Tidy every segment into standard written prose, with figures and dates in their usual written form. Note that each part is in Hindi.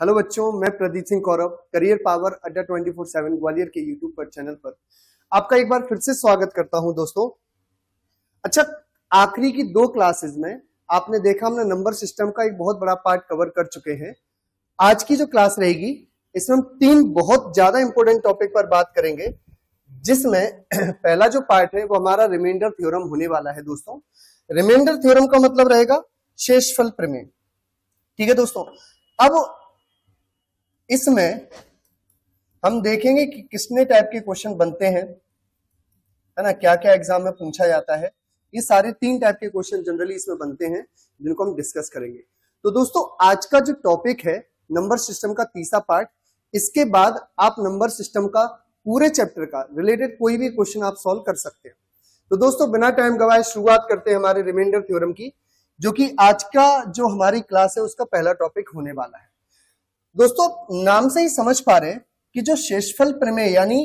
हेलो बच्चों, मैं प्रदीप सिंह कौरव करियर पावर अड्डा 24/7 ग्वालियर के यूट्यूब पर चैनल पर आपका एक बार फिर से स्वागत करता हूं दोस्तों। अच्छा, आखिरी की 2 क्लासेस में आपने देखा हमने नंबर सिस्टम का एक बहुत बड़ा पार्ट कवर कर चुके हैं। आज की जो क्लास रहेगी इसमें हम 3 बहुत ज्यादा इंपॉर्टेंट टॉपिक पर बात करेंगे, जिसमें पहला जो पार्ट है वो हमारा रिमाइंडर थ्योरम होने वाला है दोस्तों। रिमाइंडर थ्योरम का मतलब रहेगा शेषफल प्रमेय। ठीक है दोस्तों, अब इसमें हम देखेंगे कि कितने टाइप के क्वेश्चन बनते हैं, है ना, क्या क्या एग्जाम में पूछा जाता है। ये सारे 3 टाइप के क्वेश्चन जनरली इसमें बनते हैं, जिनको हम डिस्कस करेंगे। तो दोस्तों, आज का जो टॉपिक है नंबर सिस्टम का तीसरा पार्ट, इसके बाद आप नंबर सिस्टम का पूरे चैप्टर का रिलेटेड कोई भी क्वेश्चन आप सॉल्व कर सकते हैं। तो दोस्तों, बिना टाइम गवाए शुरुआत करते हैं हमारे रिमाइंडर थ्योरम की, जो कि आज का जो हमारी क्लास है उसका पहला टॉपिक होने वाला है। दोस्तों, नाम से ही समझ पा रहे हैं कि जो शेषफल प्रमेय यानी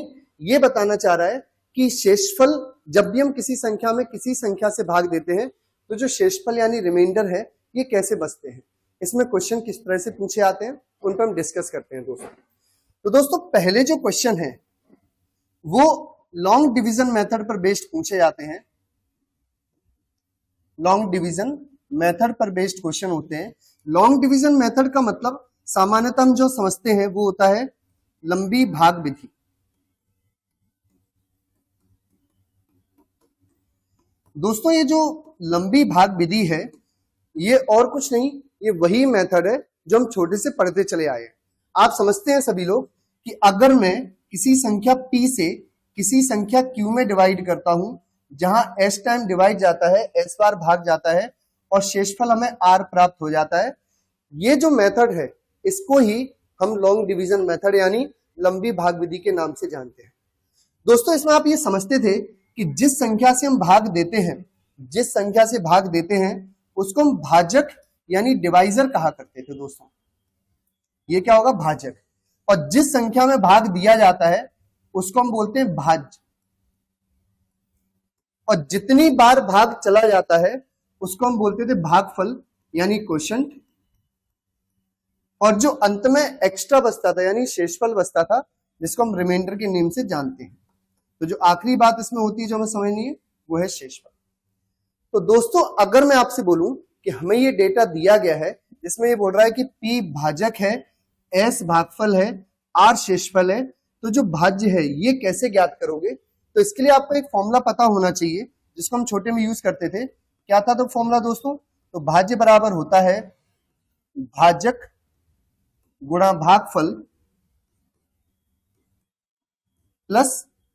ये बताना चाह रहा है कि शेषफल जब भी हम किसी संख्या में किसी संख्या से भाग देते हैं तो जो शेषफल यानी रिमाइंडर है ये कैसे बचते हैं, इसमें क्वेश्चन किस तरह से पूछे आते हैं, उन पर हम डिस्कस करते हैं दोस्तों। तो दोस्तों, पहले जो क्वेश्चन है वो लॉन्ग डिवीजन मेथड पर बेस्ड पूछे जाते हैं। लॉन्ग डिवीजन मेथड पर बेस्ड क्वेश्चन होते हैं। लॉन्ग डिवीजन मेथड का मतलब सामान्यतः हम जो समझते हैं वो होता है लंबी भाग विधि। दोस्तों, ये जो लंबी भाग विधि है ये और कुछ नहीं, ये वही मेथड है जो हम छोटे से पढ़ते चले आए हैं। आप समझते हैं सभी लोग कि अगर मैं किसी संख्या p से किसी संख्या q में डिवाइड करता हूं, जहां s टाइम डिवाइड जाता है, s बार भाग जाता है और शेषफल हमें r प्राप्त हो जाता है, ये जो मेथड है इसको ही हम लॉन्ग डिवीजन मेथड यानी लंबी भाग विधि के नाम से जानते हैं। दोस्तों, इसमें आप ये समझते थे कि जिस संख्या से हम भाग देते हैं, जिस संख्या से भाग देते हैं उसको हम भाजक यानी डिवाइजर कहा करते थे दोस्तों। ये क्या होगा? भाजक। और जिस संख्या में भाग दिया जाता है उसको हम बोलते हैं भाज्य। और जितनी बार भाग चला जाता है उसको हम बोलते थे भागफल यानी क्वोशंट। और जो अंत में एक्स्ट्रा बचता था यानी शेषफल बचता था, जिसको हम रिमाइंडर के नेम से जानते हैं। तो जो आखिरी बात इसमें होती है जो हमें समझनी है वो है शेषफल। तो दोस्तों, अगर मैं आपसे बोलूं कि हमें ये डेटा दिया गया है जिसमें ये बोल रहा है कि P भाजक है, S भागफल है, R शेषफल है, तो जो भाज्य है ये कैसे ज्ञात करोगे? तो इसके लिए आपको एक फॉर्मूला पता होना चाहिए जिसको हम छोटे में यूज करते थे। क्या था तो फॉर्मूला दोस्तों? तो भाज्य बराबर होता है भाजक गुणा भागफल प्लस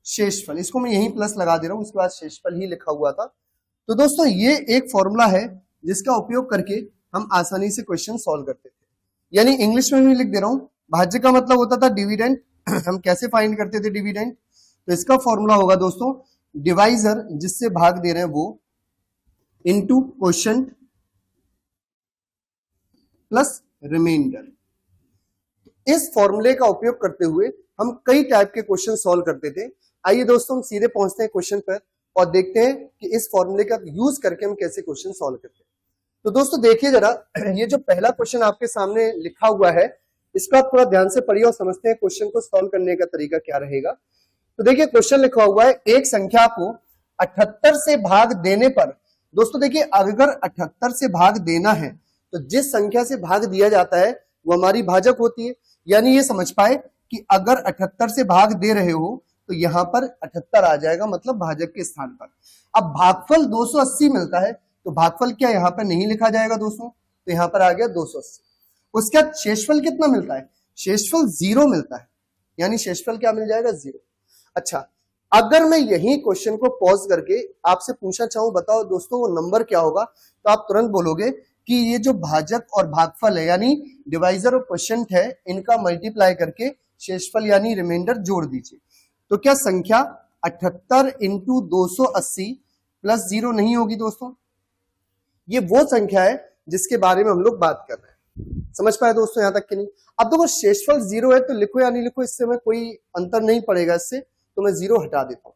शेषफल। इसको मैं यहीं प्लस लगा दे रहा हूं, उसके बाद शेषफल ही लिखा हुआ था। तो दोस्तों, ये एक फॉर्मूला है जिसका उपयोग करके हम आसानी से क्वेश्चन सॉल्व करते थे। यानी इंग्लिश में भी लिख दे रहा हूं, भाज्य का मतलब होता था डिविडेंड। हम कैसे फाइंड करते थे डिविडेंड? तो इसका फॉर्मूला होगा दोस्तों डिवाइजर, जिससे भाग दे रहे हैं वो, इनटू क्वोशंट प्लस रिमाइंडर। इस फॉर्मूले का उपयोग करते हुए हम कई टाइप के क्वेश्चन सॉल्व करते थे। आइए दोस्तों, हम सीधे पहुंचते हैं क्वेश्चन पर और देखते हैं कि इस फॉर्मूले का यूज करके हम कैसे क्वेश्चन सॉल्व करते हैं। तो दोस्तों देखिए जरा, ये जो पहला क्वेश्चन आपके सामने लिखा हुआ है इसका थोड़ा ध्यान से पढ़िए और समझते हैं क्वेश्चन को सॉल्व करने का तरीका क्या रहेगा। तो देखिए, क्वेश्चन लिखा हुआ है, एक संख्या को 78 से भाग देने पर। दोस्तों देखिए, अगर 78 से भाग देना है तो जिस संख्या से भाग दिया जाता है वो हमारी भाजक होती है। यानी ये समझ पाए कि अगर 78 से भाग दे रहे हो तो यहां पर 78 आ जाएगा, मतलब भाजक के स्थान पर। अब भागफल 280 मिलता है तो भागफल क्या यहां पर नहीं लिखा जाएगा दोस्तों? तो यहां पर आ गया 280। उसके बाद शेषफल कितना मिलता है? शेषफल 0 मिलता है, यानी शेषफल क्या मिल जाएगा? 0। अच्छा, अगर मैं यही क्वेश्चन को पॉज करके आपसे पूछना चाहूं, बताओ दोस्तों वो नंबर क्या होगा? तो आप तुरंत बोलोगे कि ये जो भाजक और भागफल है यानी डिवाइजर और क्वोशंट है, इनका मल्टीप्लाई करके शेषफल यानी रिमाइंडर जोड़ दीजिए। तो क्या संख्या 78 इंटू 280 प्लस 0 नहीं होगी दोस्तों? ये वो संख्या है जिसके बारे में हम लोग बात कर रहे हैं। समझ पाए दोस्तों यहां तक कि नहीं? अब देखो, शेषफल 0 है तो लिखो या नहीं लिखो इससे में कोई अंतर नहीं पड़ेगा, इससे तो मैं 0 हटा देता हूं।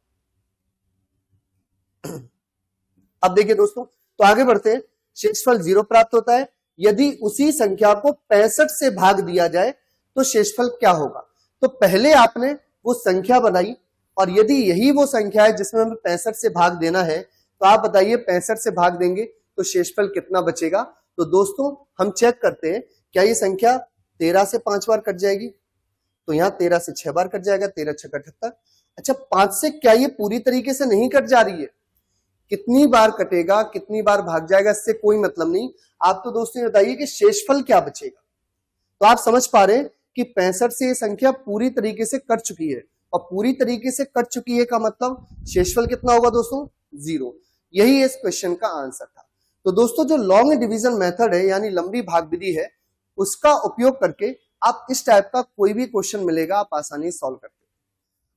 अब देखिए दोस्तों, तो आगे बढ़ते हैं। शेषफल 0 प्राप्त होता है, यदि उसी संख्या को 65 से भाग दिया जाए तो शेषफल क्या होगा। तो पहले आपने वो संख्या बनाई और यदि यही वो संख्या है जिसमें हमें 65 से भाग देना है तो आप बताइए 65 से भाग देंगे तो शेषफल कितना बचेगा। तो दोस्तों हम चेक करते हैं, क्या ये संख्या 13 से 5 बार कट जाएगी, तो यहाँ 13 से 6 बार कट जाएगा, 13 6 78। अच्छा 5 से क्या ये पूरी तरीके से नहीं कट जा रही है, कितनी बार कटेगा, कितनी बार भाग जाएगा, इससे कोई मतलब नहीं। आप तो दोस्तों बताइए कि शेषफल क्या बचेगा। तो आप समझ पा रहे हैं कि 65 से ये संख्या पूरी तरीके से कट चुकी है, और पूरी तरीके से कट चुकी है का मतलब शेषफल कितना होगा दोस्तों, 0। यही इस क्वेश्चन का आंसर था। तो दोस्तों जो लॉन्ग डिवीजन मेथड है यानी लंबी भाग विधि है, उसका उपयोग करके आप इस टाइप का कोई भी क्वेश्चन मिलेगा आप आसानी से सॉल्व करते हैं।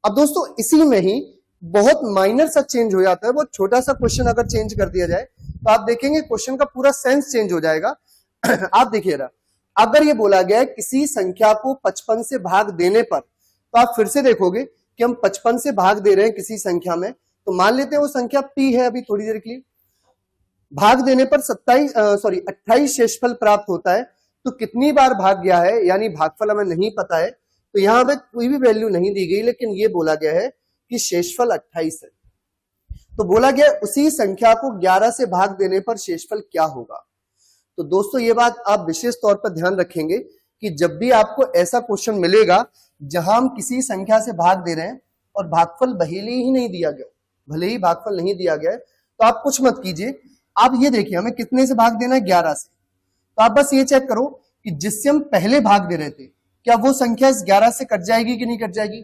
अब दोस्तों इसी में ही बहुत माइनर सा चेंज हो जाता है, बहुत छोटा सा क्वेश्चन अगर चेंज कर दिया जाए तो आप देखेंगे क्वेश्चन का पूरा सेंस चेंज हो जाएगा। आप देखिए ना, अगर ये बोला गया है किसी संख्या को 55 से भाग देने पर, तो आप फिर से देखोगे कि हम 55 से भाग दे रहे हैं किसी संख्या में, तो मान लेते हैं वो संख्या p है। अभी थोड़ी देर के लिए भाग देने पर 28 शेषफल प्राप्त होता है। तो कितनी बार भाग गया है यानी भागफल हमें नहीं पता है, तो यहां पे कोई भी वैल्यू नहीं दी गई, लेकिन ये बोला गया है कि शेषफल 28 है। तो बोला गया उसी संख्या को 11 से भाग देने पर शेषफल क्या होगा। तो दोस्तों ये बात आप विशेष तौर पर ध्यान रखेंगे कि जब भी आपको ऐसा क्वेश्चन मिलेगा जहां हम किसी संख्या से भाग दे रहे हैं और भागफल भले ही नहीं दिया गया, भले ही भागफल नहीं दिया गया है, तो आप कुछ मत कीजिए। आप ये देखिए हमें कितने से भाग देना है, 11 से। तो आप बस ये चेक करो कि जिससे हम पहले भाग दे रहे थे क्या वो संख्या इस 11 से कट जाएगी कि नहीं कट जाएगी।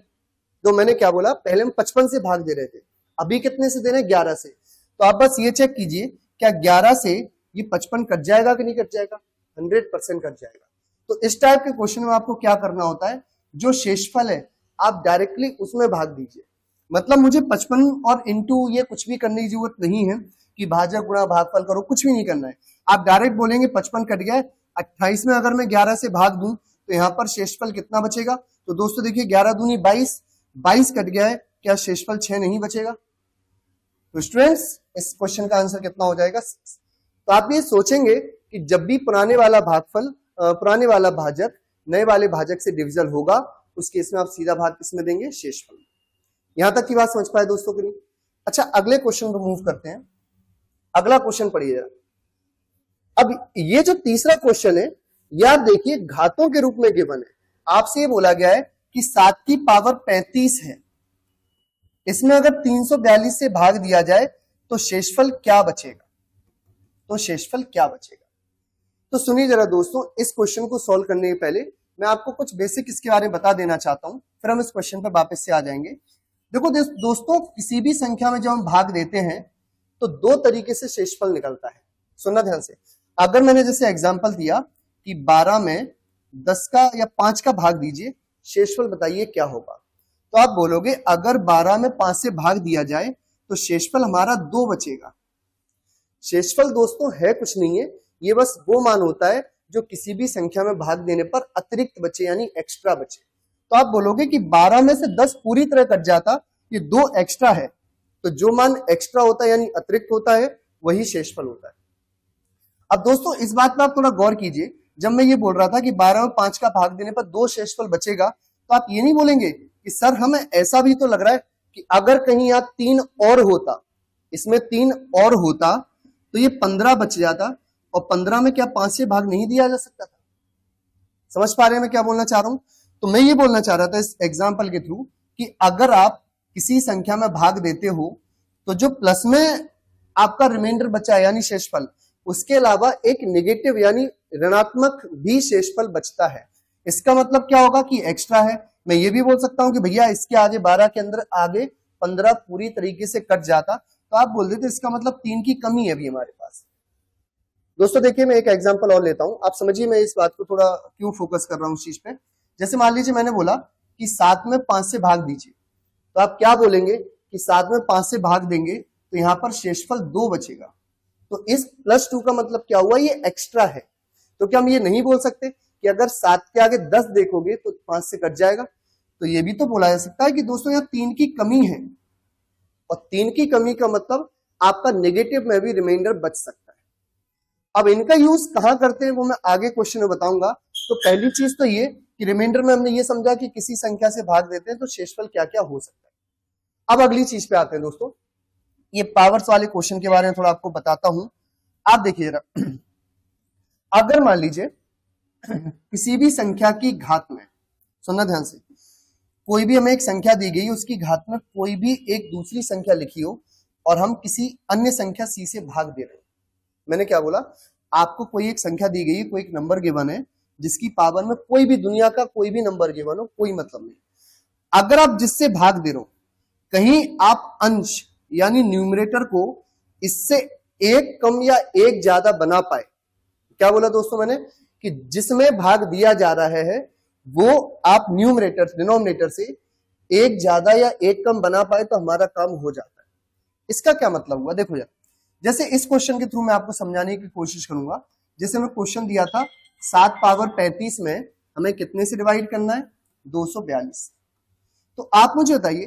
तो मैंने क्या बोला, पहले हम 55 से भाग दे रहे थे, अभी कितने से दे रहे हैं, 11 से। तो आप बस ये चेक कीजिए क्या 11 से ये 55 कट जाएगा कि नहीं कट जाएगा, 100% कट जाएगा। तो इस टाइप के क्वेश्चन में आपको क्या करना होता है, जो शेषफल है आप डायरेक्टली उसमें भाग दीजिए। मतलब मुझे 55 और इंटू ये कुछ भी करने की जरूरत नहीं है कि भाजक गुणा भागफल करो, कुछ भी नहीं करना है। आप डायरेक्ट बोलेंगे 55 कट गया, 28 में अगर मैं 11 से भाग दूं तो यहाँ पर शेषफल कितना बचेगा। तो दोस्तों देखिए 11 दूनी 22, 22 कट गया है, क्या शेषफल 6 नहीं बचेगा। तो स्टूडेंट्स इस क्वेश्चन का आंसर कितना हो जाएगा, 6। तो आप ये सोचेंगे कि जब भी पुराने वाला भागफल पुराने वाला भाजक नए वाले भाजक से डिविजल होगा, उस केस में आप सीधा भाग किसमें देंगे, शेषफल। यहां तक की बात समझ पाए दोस्तों की नहीं। अच्छा अगले क्वेश्चन पर मूव करते हैं। अगला क्वेश्चन पढ़िए जरा। अब ये जो तीसरा क्वेश्चन है ये आप देखिए घातों के रूप में गिवन है। आपसे ये बोला गया है कि 7 की पावर 35 है, इसमें अगर 342 से भाग दिया जाए तो शेषफल क्या बचेगा। तो शेषफल क्या बचेगा, तो सुनिए जरा दोस्तों, इस क्वेश्चन को सॉल्व करने के पहले मैं आपको कुछ बेसिक इसके बारे में बता देना चाहता हूं, फिर हम इस क्वेश्चन पर वापस से आ जाएंगे। देखो दोस्तों किसी भी संख्या में जब हम भाग देते हैं तो 2 तरीके से शेषफल निकलता है। सुनना ध्यान से, अगर मैंने जैसे एग्जांपल दिया कि 12 में 10 का या 5 का भाग दीजिए, शेषफल बताइए क्या होगा। तो आप बोलोगे अगर 12 में 5 से भाग दिया जाए तो शेषफल हमारा 2 बचेगा। शेषफल दोस्तों है कुछ नहीं है, ये बस वो मान होता है जो किसी भी संख्या में भाग देने पर अतिरिक्त बचे यानी एक्स्ट्रा बचे। तो आप बोलोगे कि 12 में से 10 पूरी तरह कट जाता, ये 2 एक्स्ट्रा है, तो जो मान एक्स्ट्रा होता है यानी अतिरिक्त होता है वही शेषफल होता है। अब दोस्तों इस बात पर आप थोड़ा गौर कीजिए, जब मैं ये बोल रहा था कि 12 में 5 का भाग देने पर 2 शेषफल बचेगा, तो आप ये नहीं बोलेंगे कि सर हमें ऐसा भी तो लग रहा है कि अगर कहीं यहाँ 3 और होता, इसमें 3 और होता तो ये 15 बच जाता, और 15 में क्या 5 से भाग नहीं दिया जा सकता था। समझ पा रहे हैं मैं क्या बोलना चाह रहा हूं। तो मैं ये बोलना चाह रहा था इस एग्जाम्पल के थ्रू कि अगर आप किसी संख्या में भाग देते हो तो जो प्लस में आपका रिमाइंडर बचा है यानी शेषफल, उसके अलावा एक नेगेटिव यानी ऋणात्मक भी शेषफल बचता है। इसका मतलब क्या होगा कि एक्स्ट्रा है। मैं ये भी बोल सकता हूं कि भैया इसके आगे 12 के अंदर आगे 15 पूरी तरीके से कट जाता, तो आप बोल देते इसका मतलब 3 की कमी है अभी हमारे पास। दोस्तों देखिए मैं एक एग्जांपल और लेता हूं, आप समझिए मैं इस बात को थोड़ा क्यों फोकस कर रहा हूं उस चीज पे। जैसे मान लीजिए मैंने बोला कि 7 में 5 से भाग दीजिए, तो आप क्या बोलेंगे कि 7 में 5 से भाग देंगे तो यहां पर शेषफल 2 बचेगा। तो इस +2 का मतलब क्या हुआ, ये एक्स्ट्रा है। तो क्या हम ये नहीं बोल सकते कि अगर 7 के आगे 10 देखोगे तो 5 से कट जाएगा। तो ये भी तो बोला जा सकता है कि दोस्तों यहाँ 3 की कमी है, और 3 की कमी का मतलब आपका नेगेटिव में भी रिमाइंडर बच सकता है। अब इनका यूज कहां करते हैं वो मैं आगे क्वेश्चन में बताऊंगा। तो पहली चीज तो ये कि रिमाइंडर में हमने ये समझा कि किसी संख्या से भाग देते हैं तो शेषफल क्या क्या हो सकता है। अब अगली चीज पे आते हैं दोस्तों, ये पावर्स वाले क्वेश्चन के बारे में थोड़ा आपको बताता हूं। आप देखिए जरा, अगर मान लीजिए किसी भी संख्या की घात में, सुनना ध्यान से, कोई भी हमें एक संख्या दी गई, उसकी घात में कोई भी एक दूसरी संख्या लिखी हो और हम किसी अन्य संख्या c से भाग दे रहे हैं। मैंने क्या बोला, आपको कोई एक संख्या दी गई, कोई एक नंबर गिवन है जिसकी पावर में कोई भी दुनिया का कोई भी नंबर गिवन हो, कोई मतलब नहीं। अगर आप जिससे भाग दे रहे हो, कहीं आप अंश यानी न्यूमरेटर को इससे एक कम या एक ज्यादा बना पाए। क्या बोला दोस्तों मैंने, कि जिसमें भाग दिया जा रहा है वो आप न्यूमरेटर डिनोमिनेटर से एक ज्यादा या एक कम बना पाए तो हमारा काम हो जाता है। इसका क्या मतलब हुआ, देखो यार, जैसे इस क्वेश्चन के थ्रू मैं आपको समझाने की कोशिश करूंगा। जैसे मैं क्वेश्चन दिया था 7 पावर 35 में हमें कितने से डिवाइड करना है, 242। तो आप मुझे बताइए,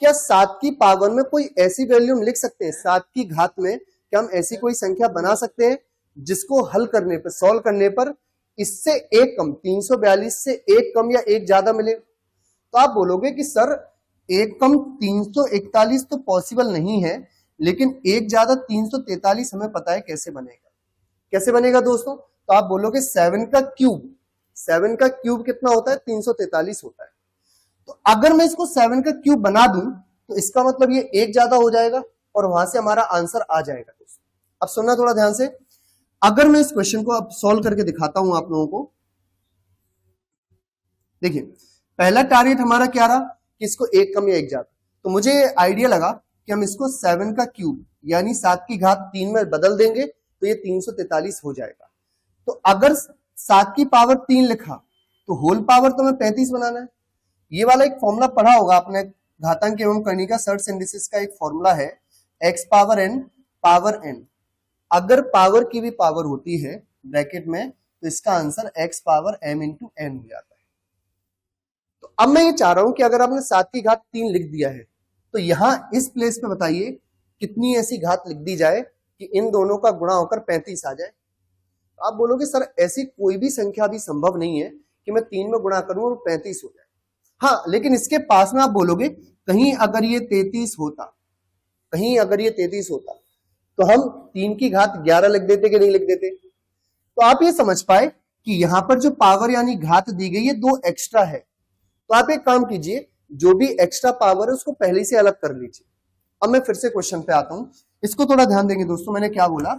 क्या 7 की पावर में कोई ऐसी वैल्यू हम लिख सकते हैं, 7 की घात में क्या हम ऐसी कोई संख्या बना सकते हैं जिसको हल करने पर, सॉल्व करने पर इससे एक कम, 342 से एक कम या एक ज्यादा मिले? तो आप बोलोगे कि सर एक कम 341 तो पॉसिबल नहीं है, लेकिन एक ज्यादा 343 हमें पता है कैसे बनेगा। कैसे बनेगा दोस्तों? तो आप बोलोगे 7 का क्यूब, 7 का क्यूब कितना होता है, 343 होता है। तो अगर मैं इसको 7 का क्यूब बना दूं तो इसका मतलब ये एक ज्यादा हो जाएगा और वहां से हमारा आंसर आ जाएगा दोस्तों। अब सुनना थोड़ा ध्यान से, अगर मैं इस क्वेश्चन को अब सॉल्व करके दिखाता हूं आप लोगों को। देखिए, पहला टारगेट हमारा क्या रहा कि इसको एक कम या एक ज्यादा। तो मुझे आइडिया लगा कि हम इसको 7 का क्यूब यानी 7 की घात 3 में बदल देंगे तो ये 343 हो जाएगा। तो अगर 7 की पावर 3 लिखा तो होल पावर तो हमें 35 बनाना है। ये वाला एक फॉर्मूला पढ़ा होगा आपने, घातांक एवं कर्णिका सर्च सिंथेसिस का एक फॉर्मूला है, x power n power n। अगर पावर की भी पावर होती है ब्रैकेट में तो इसका answer x power m into n हो जाता है। तो अब मैं ये चाह रहा हूं कि अगर आपने 7 की घात 3 लिख दिया है तो यहां इस प्लेस पे बताइए कितनी ऐसी घात लिख दी जाए कि इन दोनों का गुणा होकर 35 आ जाए। आप बोलोगे सर ऐसी कोई भी संख्या भी संभव नहीं है कि मैं 3 में गुणा करूं और 35 हो जाए। हाँ, लेकिन इसके पास में आप बोलोगे कहीं अगर ये 33 होता, कहीं अगर ये 33 होता तो हम 3 की घात 11 लिख देते कि नहीं लिख देते? तो आप ये समझ पाए कि यहां पर जो पावर यानी घात दी गई है 2 एक्स्ट्रा है। तो आप एक काम कीजिए, जो भी एक्स्ट्रा पावर है उसको पहले से अलग कर लीजिए। अब मैं फिर से क्वेश्चन पे आता हूं, इसको थोड़ा ध्यान देंगे दोस्तों। मैंने क्या बोला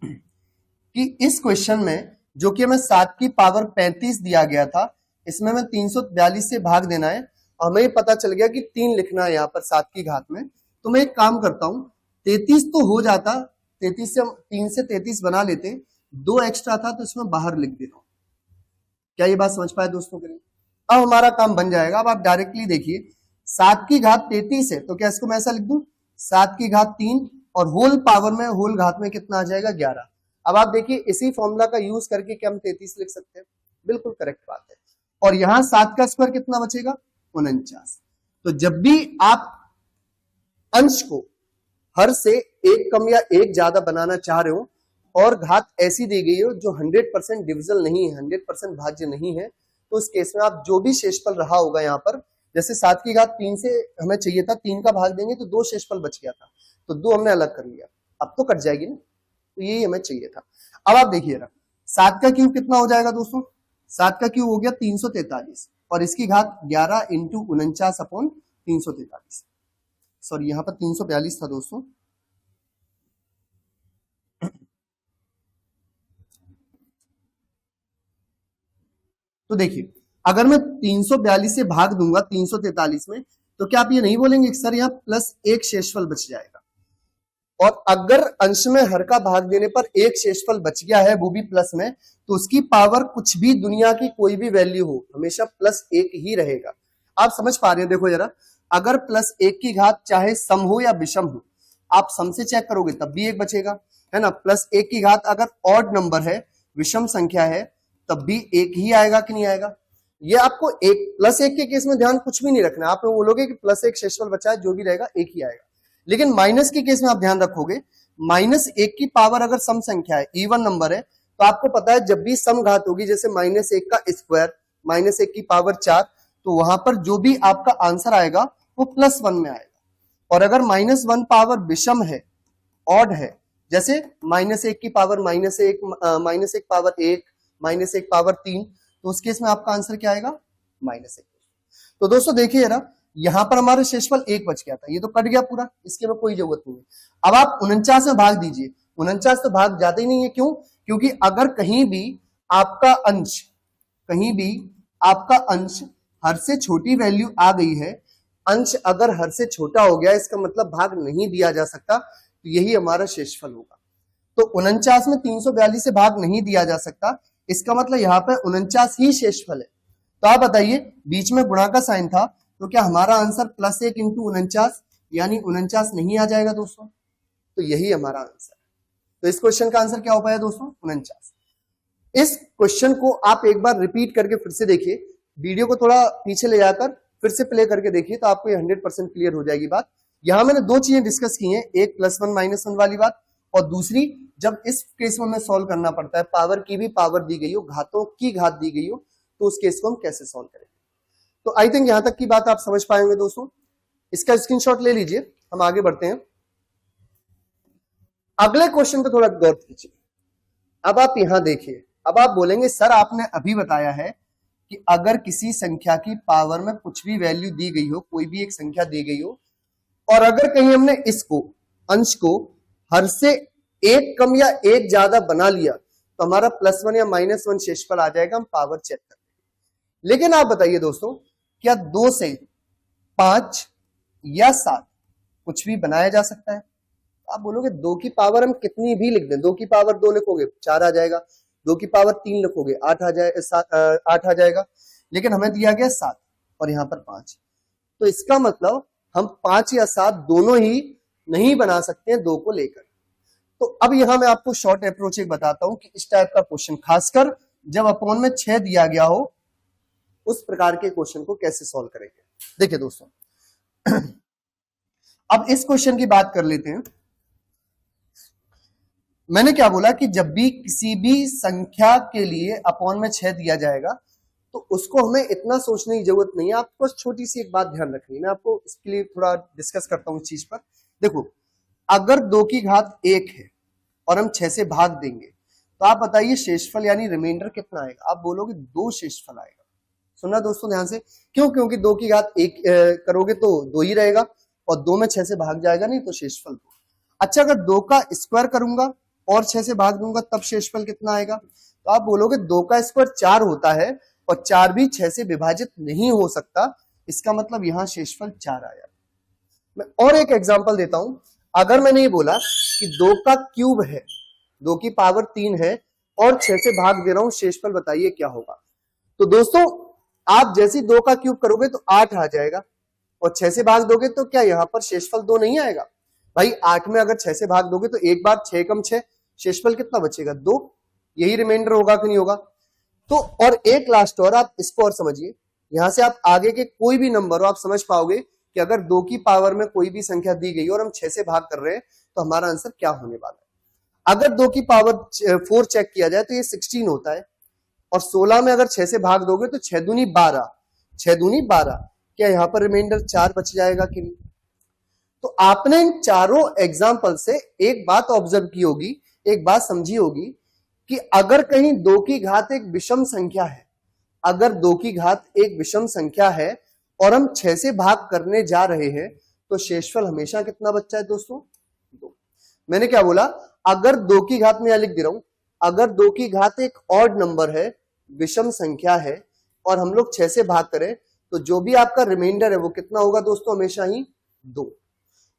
कि इस क्वेश्चन में जो कि हमें 7 की पावर 35 दिया गया था, इसमें हमें 342 से भाग देना है। हमें पता चल गया कि 3 लिखना है यहाँ पर 7 की घात में। तो मैं एक काम करता हूं, 33 तो हो जाता, 33 से हम 3 से 33 बना लेते, 2 एक्स्ट्रा था तो इसमें बाहर लिख देता हूं। क्या ये बात समझ पाए दोस्तों के लिए? अब हमारा काम बन जाएगा। अब आप डायरेक्टली देखिए, 7 की घात 33 है तो क्या इसको मैं ऐसा लिख दूं, 7 की घात 3 और होल पावर में, होल घात में कितना आ जाएगा, 11। अब आप देखिए, इसी फॉर्मूला का यूज करके क्या हम 33 लिख सकते हैं? बिल्कुल करेक्ट बात है। और यहां 7 का स्क्वायर कितना बचेगा, 49। तो जब भी आप अंश को हर से एक कम या एक ज्यादा बनाना चाह रहे हो और घात ऐसी दी गई हो जो 100% डिविजल नहीं है, 100% भाज्य नहीं है, तो उस केस में आप जो भी शेषफल रहा होगा यहाँ पर, जैसे 7 की घात 3 से हमें चाहिए था, 3 का भाग देंगे तो 2 शेषफल बच गया था, तो 2 हमने अलग कर लिया, अब तो कट जाएगी ना, तो यही हमें चाहिए था। अब आप देखिए 7 का क्यूब कितना हो जाएगा दोस्तों, 7 का क्यूब हो गया 343 और इसकी घात 11 इंटू 49 अपॉन 343। सॉरी, यहां पर 342 था दोस्तों। तो देखिए, अगर मैं 342 से भाग दूंगा 343 में तो क्या आप ये नहीं बोलेंगे सर यहाँ प्लस 1 शेषफल बच जाएगा? और अगर अंश में हर का भाग देने पर 1 शेषफल बच गया है, वो भी प्लस में, तो उसकी पावर कुछ भी दुनिया की कोई भी वैल्यू हो हमेशा प्लस 1 ही रहेगा। आप समझ पा रहे हैं? देखो जरा, अगर प्लस 1 की घात चाहे सम हो या विषम हो, आप सम से चेक करोगे तब भी 1 बचेगा, है ना। प्लस 1 की घात अगर ऑड नंबर है, विषम संख्या है, तब भी 1 ही आएगा कि नहीं आएगा? ये आपको प्लस 1 के केस में ध्यान कुछ भी नहीं रखना। आप बोलोगे कि प्लस 1 शेषफल बचा है, जो भी रहेगा 1 ही आएगा। लेकिन माइनस के केस में आप ध्यान रखोगे, -1 की पावर अगर सम संख्या है, इवन नंबर है, तो आपको पता है जब भी सम घात होगी, जैसे -1 का स्क्वायर, -1 की पावर 4, तो वहां पर जो भी आपका आंसर आएगा वो +1 में आएगा। और अगर -1 पावर विषम है, ऑड है, जैसे -1 की पावर -1 पावर 1, -1 पावर 3, तो उस केस में आपका आंसर क्या आएगा? -1। तो दोस्तों देखिए ना, यहां पर हमारा शेषफल 1 बच गया था, ये तो कट गया पूरा, इसके में कोई जरूरत नहीं है। अब आप 49 में भाग दीजिए, 49 तो भाग जाते ही नहीं है, क्यों? क्योंकि अगर कहीं भी आपका अंश हर से छोटी वैल्यू आ गई है, अंश अगर हर से छोटा हो गया, इसका मतलब भाग नहीं दिया जा सकता, तो यही हमारा शेषफल होगा। तो 49 में 342 से भाग नहीं दिया जा सकता, इसका मतलब यहाँ पे 49 ही शेषफल है। तो आप बताइए, बीच में गुणा का साइन था, तो क्या हमारा आंसर +1 × 49 यानी 49 नहीं आ जाएगा दोस्तों? तो यही हमारा आंसर है। तो इस क्वेश्चन का आंसर क्या हो पाया दोस्तों? 49। इस क्वेश्चन को आप एक बार रिपीट करके फिर से देखिए, वीडियो को थोड़ा पीछे ले जाकर फिर से प्ले करके देखिए, तो आपको ये 100% क्लियर हो जाएगी बात। यहां मैंने दो चीजें डिस्कस की हैं, एक +1 -1 वाली बात, और दूसरी जब इस केस में हमें सॉल्व करना पड़ता है, पावर की भी पावर दी गई हो, घातों की घात दी गई हो, तो उस केस को हम कैसे सॉल्व करेंगे। तो आई थिंक यहां तक की बात आप समझ पाएंगे दोस्तों। इसका स्क्रीनशॉट ले लीजिए, हम आगे बढ़ते हैं। अगले क्वेश्चन पे थोड़ा गौर कीजिए। अब आप यहां देखिए, अब आप बोलेंगे सर आपने अभी बताया है कि अगर किसी संख्या की पावर में कुछ भी वैल्यू दी गई हो, कोई भी एक संख्या दी गई हो, और अगर कहीं हमने इसको अंश को हर से एक कम या एक ज्यादा बना लिया, तो हमारा +1 या -1 शेषफल आ जाएगा, हम पावर चेक करेंगे। लेकिन आप बताइए दोस्तों, क्या 2 से 5 या 7 कुछ भी बनाया जा सकता है? आप बोलोगे 2 की पावर हम कितनी भी लिख दें, 2 की पावर 2 लिखोगे 4 आ जाएगा, 2 की पावर 3 लिखोगे 8 आ जाएगा, लेकिन हमें दिया गया 7 और यहां पर 5, तो इसका मतलब हम 5 या 7 दोनों ही नहीं बना सकते हैं 2 को लेकर। तो अब यहां मैं आपको शॉर्ट अप्रोच एक बताता हूं कि इस टाइप का क्वेश्चन, खासकर जब अपॉन में 6 दिया गया हो, उस प्रकार के क्वेश्चन को कैसे सॉल्व करेंगे। देखिए दोस्तों, अब इस क्वेश्चन की बात कर लेते हैं। मैंने क्या बोला कि जब भी किसी भी संख्या के लिए अपॉन में 6 दिया जाएगा, तो उसको हमें इतना सोचने की जरूरत नहीं है। आपको छोटी सी एक बात ध्यान रखनी है, मैं आपको इसके लिए थोड़ा डिस्कस करता हूं इस चीज पर। देखो, अगर 2 की घात 1 है और हम 6 से भाग देंगे, तो आप बताइए शेषफल यानी रिमाइंडर कितना आएगा? आप बोलोगे 2 शेषफल आएगा। सुनना दोस्तों ध्यान से, क्यों? क्योंकि 2 की घात 1 करोगे तो 2 ही रहेगा, और 2 में 6 से भाग जाएगा नहीं, तो शेषफल 2। अच्छा, अगर 2 का स्क्वायर करूंगा और 6 से भाग दूंगा, तब शेषफल कितना आएगा? तो आप बोलोगे 2 का स्क्वायर 4 होता है, और 4 भी 6 से विभाजित नहीं हो सकता, इसका मतलब यहां शेषफल 4 आया। मैं और एक एग्जांपल देता हूं। अगर मैंने ये बोला कि 2 का क्यूब है, 2 की पावर 3 है, और 6 से भाग दे रहा हूं, शेषफल बताइए क्या होगा? तो दोस्तों, आप जैसे 2 का क्यूब करोगे तो 8 आ जाएगा, और 6 से भाग दोगे तो क्या यहां पर शेषफल 2 नहीं आएगा? भाई 8 में अगर 6 से भाग दोगे तो एक बार 6 कम 6, शेषफल कितना बचेगा? 2। यही रिमाइंडर होगा कि नहीं होगा? तो और एक लास्ट और, आप इसको और समझिए, यहां से आप आगे के कोई भी नंबर हो आप समझ पाओगे कि अगर 2 की पावर में कोई भी संख्या दी गई और हम 6 से भाग कर रहे हैं, तो हमारा आंसर क्या होने वाला है। अगर 2 की पावर 4 चेक किया जाए तो ये 16 होता है, और 16 में अगर 6 से भाग दोगे तो 6 दूनी 12, 6 दूनी 12, क्या यहां पर रिमाइंडर 4 बच जाएगा कि नहीं? तो आपने इन चारों एग्जाम्पल से एक बात ऑब्जर्व की होगी, एक बात समझी होगी कि अगर कहीं 2 की घात एक विषम संख्या है, अगर 2 की घात एक विषम संख्या है और हम 6 से भाग करने जा रहे हैं, तो शेषफल हमेशा कितना बच्चा है दोस्तों? 2। मैंने क्या बोला? अगर 2 की घात में यहां लिख दे रहा हूं, अगर 2 की घात एक ऑड नंबर है, विषम संख्या है, और हम लोग 6 से भाग करें, तो जो भी आपका रिमाइंडर है वो कितना होगा दोस्तों? हमेशा ही 2।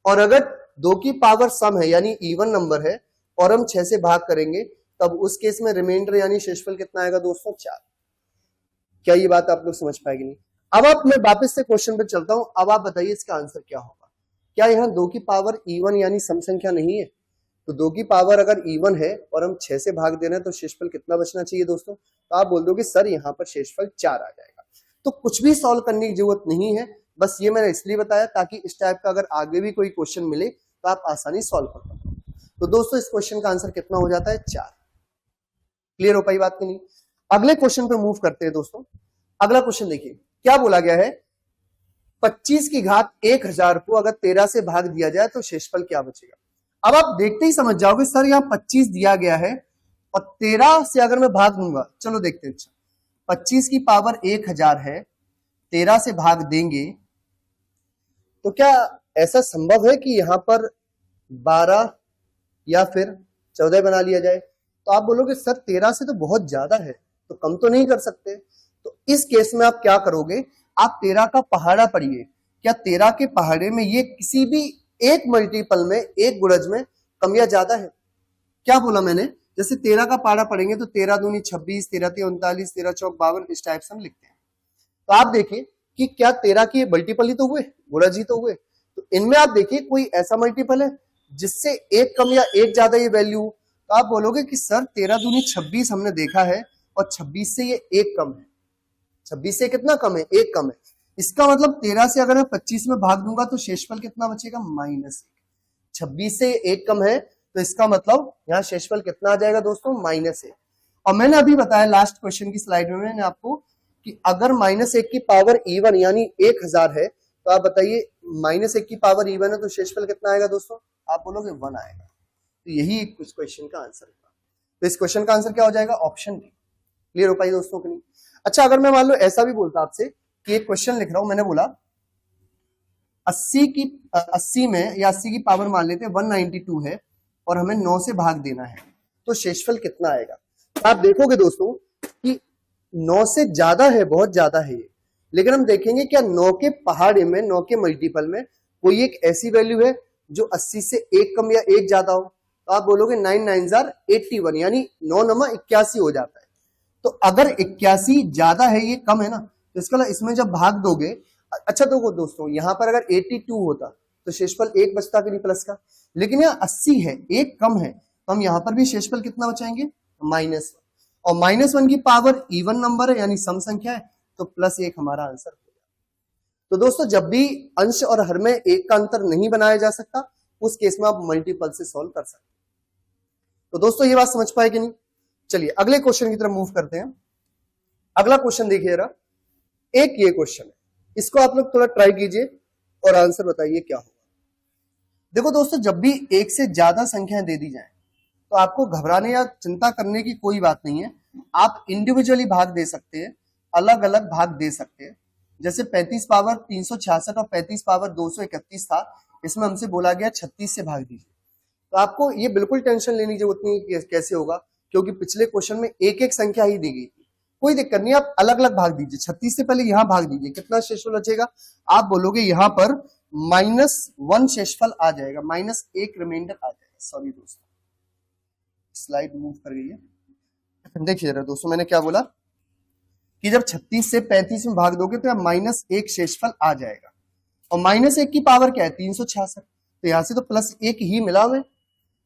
और अगर 2 की पावर सम है यानी इवन नंबर है, और हम 6 से भाग करेंगे, तब उस केस में रिमाइंडर यानी शेषफल कितना आएगा दोस्तों? 4। क्या ये बात आप लोग समझ पाएंगे? नहीं। अब आप, मैं वापस से क्वेश्चन पे चलता हूं। अब आप बताइए इसका आंसर क्या होगा? क्या यहाँ 2 की पावर इवन यानी सम संख्या नहीं है? तो 2 की पावर अगर इवन है और हम 6 से भाग दे रहे हैं, तो शेषफल कितना बचना चाहिए दोस्तों? तो आप बोल दोगे सर यहाँ पर शेषफल 4 आ जाएगा। तो कुछ भी सॉल्व करने की जरूरत नहीं है, बस ये मैंने इसलिए बताया ताकि इस टाइप का अगर आगे भी कोई क्वेश्चन मिले तो आप आसानी सॉल्व कर पाओ। तो दोस्तों इस क्वेश्चन का आंसर कितना हो जाता है 4। क्लियर हो पाई बात की नहीं? अगले क्वेश्चन पे मूव करते हैं दोस्तों। अगला क्वेश्चन देखिए क्या बोला गया है, 25 की घात 1000 को अगर 13 से भाग दिया जाए तो शेषफल क्या बचेगा। अब आप देखते ही समझ जाओगे सर यहाँ 25 दिया गया है और 13 से अगर मैं भाग दूंगा, चलो देखते हैं। अच्छा 25 की पावर 1000 है, 13 से भाग देंगे तो क्या ऐसा संभव है कि यहां पर 12 या फिर 14 बना लिया जाए? तो आप बोलोगे सर 13 से तो बहुत ज्यादा है, तो कम तो नहीं कर सकते। तो इस केस में आप क्या करोगे, आप 13 का पहाड़ा पढ़िए। क्या 13 के पहाड़े में ये किसी भी एक मल्टीपल में, एक गुणज में कम या ज्यादा है? क्या बोला मैंने, जैसे 13 का पहाड़ा पढ़ेंगे तो 13 दूनी 26, 13 तीन 39, 13 चौक 52, इस टाइप से हम लिखते हैं। तो आप देखिए कि क्या 13 की मल्टीपल ही तो हुए, गुणज ही तो हुए। तो इनमें आप देखिए कोई ऐसा मल्टीपल है जिससे एक कम या एक ज्यादा ये वैल्यू, तो आप बोलोगे कि सर 13 दूनी 26 हमने देखा है और 26 से ये एक कम है। 26 से कितना कम है, एक कम है। इसका मतलब 13 से अगर मैं 25 में भाग दूंगा तो शेषफल कितना बचेगा, -1। 26 से एक कम है तो इसका मतलब यहाँ शेषफल कितना आ जाएगा दोस्तों, -1। और मैंने अभी बताया लास्ट क्वेश्चन की स्लाइड में मैंने आपको कि अगर -1 की पावर इवन यानी 1000 है तो आप बताइए -1 की पावर इवन है तो शेषफल कितना आएगा दोस्तों, आप बोलोगे 1 आएगा। तो यही इस क्वेश्चन का आंसर था। तो इस क्वेश्चन का आंसर क्या हो जाएगा, ऑप्शन बी। क्लियर हो पाई दोस्तों कि नहीं? अच्छा अगर मैं मान लो ऐसा भी बोलता आपसे कि एक क्वेश्चन लिख रहा हूं, मैंने बोला 80 में या 80 की पावर मान लेते हैं 192 है और हमें 9 से भाग देना है तो शेषफल कितना आएगा। तो आप देखोगे दोस्तों कि 9 से ज्यादा है, बहुत ज्यादा है ये, लेकिन हम देखेंगे क्या 9 के पहाड़े में, 9 के मल्टीपल में कोई एक ऐसी वैल्यू है जो 80 से एक कम या एक ज्यादा हो। तो आप बोलोगे 9 9 81 यानी 9 9 81 हो जाता है। तो अगर 81 ज्यादा है, ये कम है ना, तो इसका मतलब इसमें जब भाग दोगे, अच्छा तो दोस्तों यहाँ पर अगर 82 होता तो शेषफल एक बचता कि नहीं प्लस का, लेकिन यहाँ 80 है, एक कम है, तो हम यहाँ पर भी शेषफल कितना बचाएंगे, -1। और -1 की पावर इवन नंबर है यानी सम संख्या है तो +1 हमारा आंसर हो जाएगा। तो दोस्तों जब भी अंश और हर में एक का अंतर नहीं बनाया जा सकता उस केस में आप मल्टीपल से सॉल्व कर सकते। तो दोस्तों ये बात समझ पाए कि नहीं? चलिए अगले क्वेश्चन की तरफ मूव करते हैं। अगला क्वेश्चन देखिए जरा, एक ये क्वेश्चन है, इसको आप लोग थोड़ा ट्राई कीजिए और आंसर बताइए क्या होगा। देखो दोस्तों जब भी एक से ज्यादा संख्याएं दे दी जाए तो आपको घबराने या चिंता करने की कोई बात नहीं है। आप इंडिविजुअली भाग दे सकते हैं, अलग अलग भाग दे सकते हैं। जैसे 35 पावर 366 और 35 पावर 231 था, इसमें हमसे बोला गया 36 से भाग दीजिए। तो आपको ये बिल्कुल टेंशन लेने की जरूरत नहीं है कैसे होगा, क्योंकि पिछले क्वेश्चन में एक एक संख्या ही दी गई थी। कोई दिक्कत नहीं, आप अलग अलग भाग दीजिए। 36 से पहले यहां भाग दीजिए, कितना शेषफल बचेगा, आप बोलोगे यहां पर -1 शेषफल आ जाएगा, -1 रिमाइंडर आ जाएगा। सॉरी दोस्तों स्लाइड मूव कर गई है। देखिए जरा दोस्तों मैंने क्या बोला कि जब 36 से 35 में भाग दोगे तो -1 शेषफल आ जाएगा। और -1 की पावर क्या है, 366, तो यहां से तो +1 ही मिला हुआ है।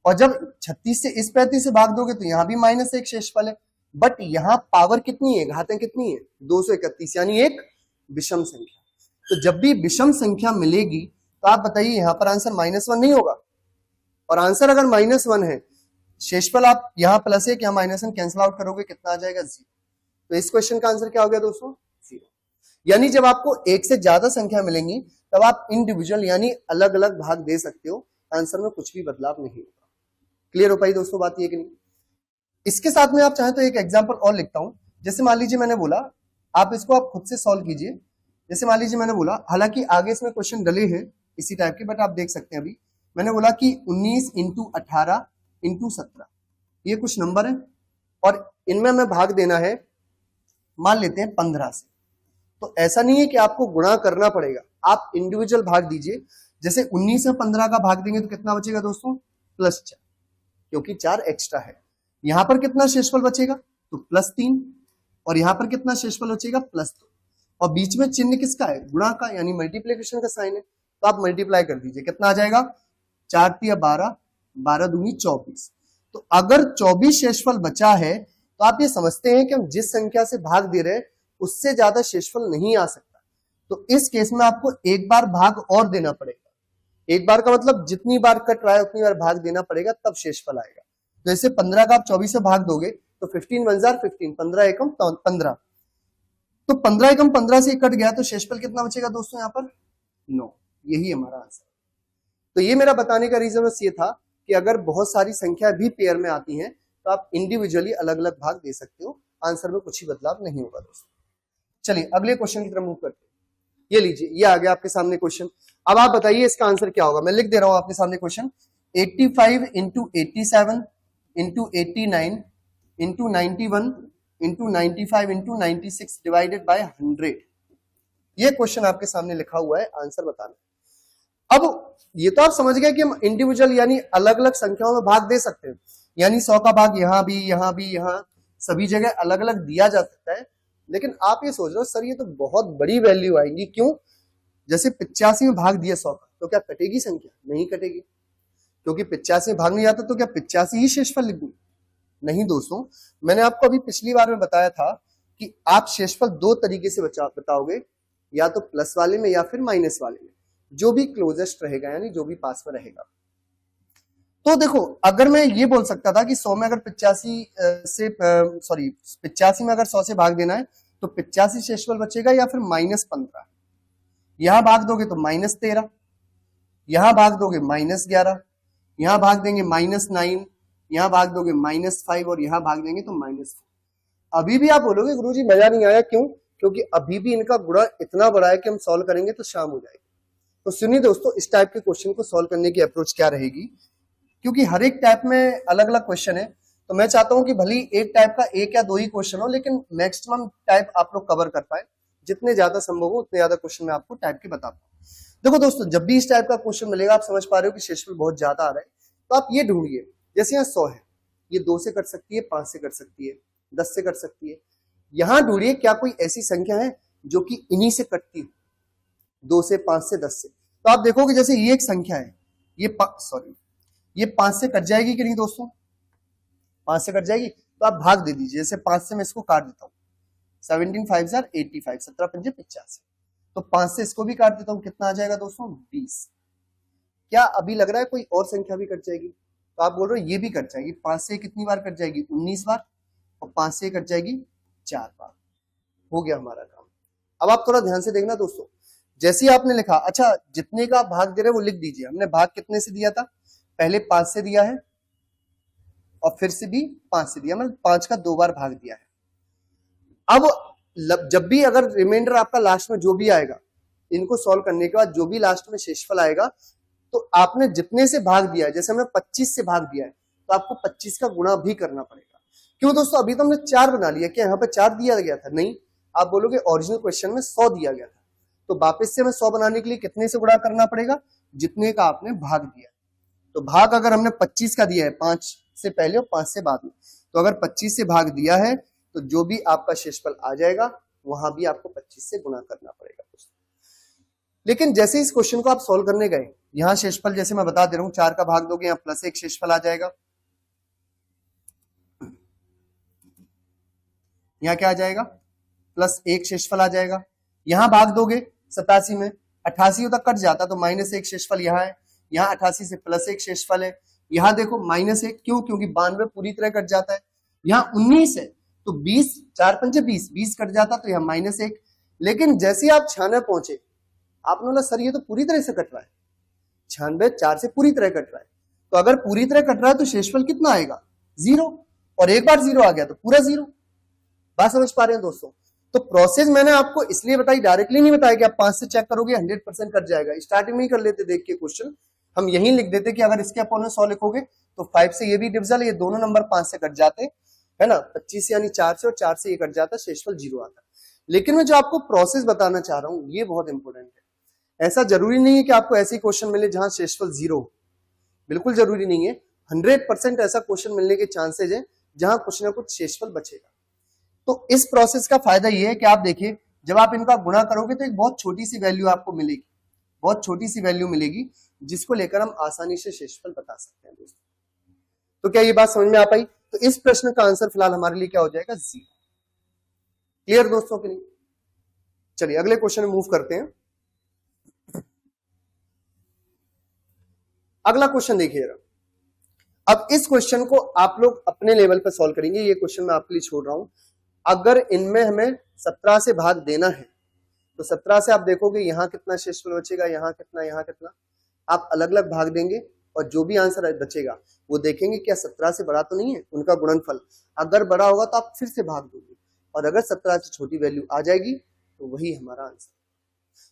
और जब 36 से इस 35 से भाग दोगे तो यहां भी -1 शेषफल है, बट यहां पावर कितनी है, घातें कितनी है, 231 यानी एक विषम संख्या। तो जब भी विषम संख्या मिलेगी तो आप बताइए यहां पर आंसर -1 नहीं होगा। और आंसर अगर -1 है, शेषफल आप यहाँ +1 यहाँ -1 कैंसिल आउट करोगे, कितना आ जाएगा, 0। तो इस क्वेश्चन का आंसर क्या हो गया दोस्तों, 0। यानी जब आपको एक से ज्यादा संख्या मिलेंगी तब आप इंडिविजुअल यानी अलग अलग भाग दे सकते हो, आंसर में कुछ भी बदलाव नहीं होगा। क्लियर हो पाई दोस्तों बात ये कि नहीं? इसके साथ में आप चाहें तो एक एग्जांपल और लिखता हूं। जैसे मान लीजिए मैंने बोला, आप इसको आप खुद से सॉल्व कीजिए। जैसे मान लीजिए मैंने बोला, हालांकि आगे इसमें क्वेश्चन डले हैं इसी टाइप के, बट आप देख सकते हैं अभी मैंने बोला कि 19 × 18 × 17 ये कुछ नंबर है और इनमें हमें भाग देना है, मान लेते हैं 15 से। तो ऐसा नहीं है कि आपको गुणा करना पड़ेगा, आप इंडिविजुअल भाग दीजिए। जैसे 19 में 15 का भाग देंगे तो कितना बचेगा दोस्तों, +4, क्योंकि 4 एक्स्ट्रा है। यहां पर कितना शेषफल बचेगा, तो +3, और यहां पर कितना शेषफल बचेगा, +2, और बीच में चिन्ह किसका है, गुणा का, यानी मल्टीप्लिकेशन का साइन है। तो आप मल्टीप्लाई कर दीजिए, कितना आ जाएगा, 4 × 12, 12 दूनी 24। तो अगर 24 शेषफल बचा है तो आप ये समझते हैं कि हम जिस संख्या से भाग दे रहे हैं उससे ज्यादा शेषफल नहीं आ सकता। तो इस केस में आपको एक बार भाग और देना पड़ेगा। एक बार का मतलब जितनी बार कट रहा है उतनी बार भाग देना पड़ेगा, तब शेषफल आएगा। जैसे 15 का आप 24 से भाग दोगे तो 15 1 जार 15, 15 एकम 15, तो 15 एकम 15 से कट गया तो शेषफल कितना बचेगा दोस्तों यहाँ पर? 9। यही हमारा आंसर। तो ये मेरा बताने का रीजन बस ये था कि अगर बहुत सारी संख्या भी पेयर में आती हैं तो आप इंडिविजुअली अलग अलग भाग दे सकते हो, आंसर में कुछ ही बदलाव नहीं होगा दोस्तों। चलिए अगले क्वेश्चन की तरफ मूव करते हैं। ये लीजिए, ये आ गया आपके सामने क्वेश्चन। अब आप बताइए इसका आंसर क्या होगा। मैं लिख दे रहा हूं आपके सामने question. 85 into 87 into 89 into 91 into 95 into 96 divided by 100। ये क्वेश्चन आपके सामने लिखा हुआ है, आंसर बताना। अब ये तो आप समझ गए कि हम इंडिविजुअल यानी अलग अलग संख्याओं में भाग दे सकते हैं, यानी 100 का भाग यहां भी, यहां भी, यहां सभी जगह अलग अलग दिया जा सकता है। लेकिन आप ये सोच लो सर ये तो बहुत बड़ी वैल्यू आएंगी, क्यों? जैसे 85 में भाग दिया 100 का, तो क्या कटेगी संख्या? नहीं कटेगी, क्योंकि 85 में भाग नहीं आता तो क्या 85 ही शेषफल लिख दूं? नहीं दोस्तों, मैंने आपको अभी पिछली बार में बताया था कि आप शेषफल दो तरीके से बताओगे, या तो प्लस वाले में या फिर माइनस वाले में, जो भी क्लोजेस्ट रहेगा यानी जो भी पास में रहेगा। तो देखो अगर मैं ये बोल सकता था कि 100 में अगर 85 से 85 में अगर 100 से भाग देना है तो 85 शेषफल बचेगा या फिर -15। यहां भाग दोगे तो -13, यहां भाग दोगे -11, यहां भाग देंगे -9, यहां भाग दोगे -5 और यहां भाग देंगे तो -4। अभी भी आप बोलोगे गुरुजी मजा नहीं आया, क्यों? क्योंकि अभी भी इनका गुणा इतना बड़ा है कि हम सॉल्व करेंगे तो शाम हो जाएगी। तो सुनिए दोस्तों, इस टाइप के क्वेश्चन को सॉल्व करने की अप्रोच क्या रहेगी, क्योंकि हर एक टाइप में अलग अलग क्वेश्चन है, तो मैं चाहता हूं कि भले एक टाइप का एक या दो ही क्वेश्चन हो, लेकिन मैक्सिमम टाइप आप लोग कवर कर पाए। जितने ज्यादा संभव हो उतने ज्यादा क्वेश्चन मैं आपको टाइप के बताता हूँ। देखो दोस्तों, जब भी इस टाइप का क्वेश्चन मिलेगा, आप समझ पा रहे हो कि शेषफल बहुत ज्यादा आ रहा है, तो आप ये ढूंढिए, जैसे यहाँ 100 है, ये 2 से कट सकती है, 5 से कट सकती है, 10 से कट सकती है। यहां ढूंढिए क्या कोई ऐसी संख्या है जो कि इन्हीं से कटती हो, 2 से, 5 से, 10 से। तो आप देखोगे जैसे ये एक संख्या है, ये 5 से कट जाएगी कि नहीं दोस्तों? 5 से कट जाएगी, तो आप भाग दे दीजिए। जैसे 5 से मैं इसको काट देता हूँ, 17 5 जार 85, 17 5 85, तो 5 से इसको भी काट देता हूँ, कितना आ जाएगा दोस्तों? 20। क्या अभी लग रहा है कोई और संख्या भी कट जाएगी? तो आप बोल रहे हो ये भी कट जाएगी। 5 से कितनी बार कट जाएगी? 19 बार, और 5 से कट जाएगी 4 बार। हो गया हमारा काम। अब आप थोड़ा ध्यान से देखना दोस्तों, जैसे आपने लिखा, अच्छा जितने का भाग दे रहे वो लिख दीजिए। हमने भाग कितने से दिया था? पहले 5 से दिया है और फिर से भी 5 से दिया, मतलब 5 का 2 बार भाग दिया है। अब जब भी अगर रिमाइंडर आपका लास्ट में जो भी आएगा, इनको सॉल्व करने के बाद जो भी लास्ट में शेषफल आएगा, तो आपने जितने से भाग दिया है, जैसे हमने 25 से भाग दिया है, तो आपको 25 का गुणा भी करना पड़ेगा। क्यों दोस्तों? अभी तो हमने 4 बना लिया, क्या यहाँ पे 4 दिया गया था? नहीं, आप बोलोगे ओरिजिनल क्वेश्चन में 100 दिया गया था, तो वापस से हमें 100 बनाने के लिए कितने से गुणा करना पड़ेगा? जितने का आपने भाग दिया। तो भाग अगर हमने 25 का दिया है, 5 से पहले और 5 से बाद में, तो अगर 25 से भाग दिया है तो जो भी आपका शेषफल आ जाएगा वहां भी आपको 25 से गुणा करना पड़ेगा दोस्तों। लेकिन जैसे इस क्वेश्चन को आप सॉल्व करने गए, यहां शेषफल जैसे मैं बता दे रहा हूं, 4 का भाग दोगे, यहाँ +1 शेषफल आ जाएगा, यहाँ क्या आ जाएगा? +1 शेषफल आ जाएगा। यहां भाग दोगे 87 में, 88 तक कट जाता तो -1 शेषफल यहाँ है, यहाँ 88 से +1 शेषफल है, यहाँ देखो -1, क्यों? क्योंकि 92 पूरी तरह कट जाता है। यहाँ 19 है तो 20, 4 पंजे 20, 20 कट जाता तो यहाँ -1। लेकिन जैसे आप 96 पहुंचे, आपने बोला सर ये तो पूरी तरह से कट रहा है, 96 4 से पूरी तरह कट रहा है, तो अगर पूरी तरह कट रहा है तो शेषफल कितना आएगा? 0, और एक बार 0 आ गया तो पूरा 0। बात समझ पा रहे हैं दोस्तों? तो प्रोसेस मैंने आपको इसलिए बताई, डायरेक्टली नहीं बताया कि आप 5 से चेक करोगे 100% कट जाएगा। स्टार्टिंग में ही कर लेते, देख के क्वेश्चन हम यही लिख देते कि अगर इसके अपोनेंट 100 लिखोगे तो 5 से ये भी डिविजल, ये दोनों नंबर 5 से कट जाते है ना, 25 यानी 4 से, और 4 से ये कट जाता, शेषफल 0 आता। लेकिन मैं जो आपको प्रोसेस बताना चाह रहा हूं ये बहुत इंपॉर्टेंट है। ऐसा जरूरी नहीं है कि आपको ऐसी क्वेश्चन मिले जहां शेषफल 0 हो, बिल्कुल जरूरी नहीं है। 100% ऐसा क्वेश्चन मिलने के चांसेज है जहां कुछ ना कुछ शेषफल बचेगा। तो इस प्रोसेस का फायदा ये है कि आप देखिए, जब आप इनका गुणा करोगे तो एक बहुत छोटी सी वैल्यू आपको मिलेगी, बहुत छोटी सी वैल्यू मिलेगी, जिसको लेकर हम आसानी से शेषफल बता सकते हैं दोस्तों। तो क्या ये बात समझ में आ पाई? तो इस प्रश्न का आंसर फिलहाल हमारे लिए क्या हो जाएगा? 0। क्लियर दोस्तों के लिए? चलिए अगले क्वेश्चन में मूव करते हैं। अगला क्वेश्चन देखिए। अब इस क्वेश्चन को आप लोग अपने लेवल पर सॉल्व करेंगे, ये क्वेश्चन मैं आपके लिए छोड़ रहा हूं। अगर इनमें हमें 17 से भाग देना है तो 17 से आप देखोगे यहां कितना शेषफल बचेगा, यहां कितना, यहां कितना, आप अलग अलग भाग देंगे और जो भी आंसर बचेगा वो देखेंगे क्या 17 से बड़ा तो नहीं है, उनका गुणनफल अगर बड़ा होगा तो आप फिर से भाग दोगे, और अगर 17 से छोटी वैल्यू आ जाएगी तो वही हमारा आंसर।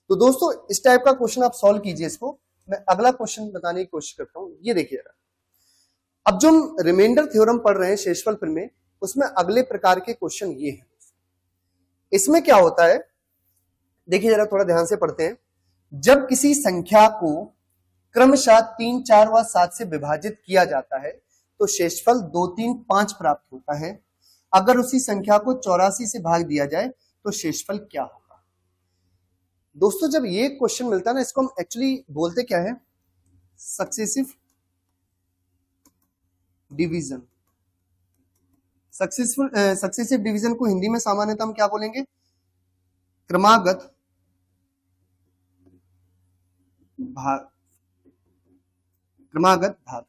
तो दोस्तों इस टाइप का क्वेश्चन आप सॉल्व कीजिए इसको। मैं अगला क्वेश्चन बताने की कोशिश करता हूं, ये देखिए। अब जो हम रिमाइंडर थ्योरम पढ़ रहे हैं शेषफल में, उसमें अगले प्रकार के क्वेश्चन ये हैं। इसमें क्या होता है देखिए जरा, थोड़ा ध्यान से पढ़ते हैं। जब किसी संख्या को क्रमशः 3, 4 व 7 से विभाजित किया जाता है तो शेषफल 2, 3, 5 प्राप्त होता है। अगर उसी संख्या को 84 से भाग दिया जाए तो शेषफल क्या होगा? दोस्तों जब ये क्वेश्चन मिलता है ना, इसको हम एक्चुअली बोलते क्या है, सक्सेसिव डिवीजन। सक्सेसिव डिवीजन को हिंदी में सामान्यतः हम क्या बोलेंगे? क्रमागत भाग। क्रमागत भाग।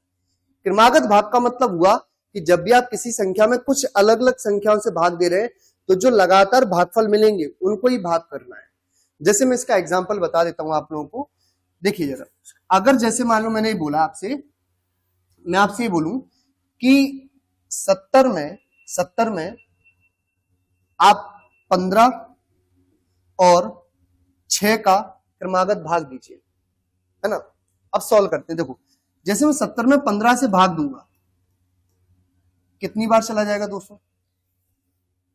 क्रमागत भाग का मतलब हुआ कि जब भी आप किसी संख्या में कुछ अलग अलग संख्याओं से भाग दे रहे हैं तो जो लगातार भागफल मिलेंगे उनको ही भाग करना है। जैसे मैं इसका एग्जांपल बता देता हूं आप लोगों को, देखिए जरा। अगर जैसे मान लो मैंने ये बोला आपसे, मैं आपसे ये बोलूं कि 70 में आप 15 और 6 का क्रमागत भाग दीजिए, है ना। अब सॉल्व करते हैं। देखो जैसे मैं 70 में 15 से भाग दूंगा, कितनी बार चला जाएगा दोस्तों?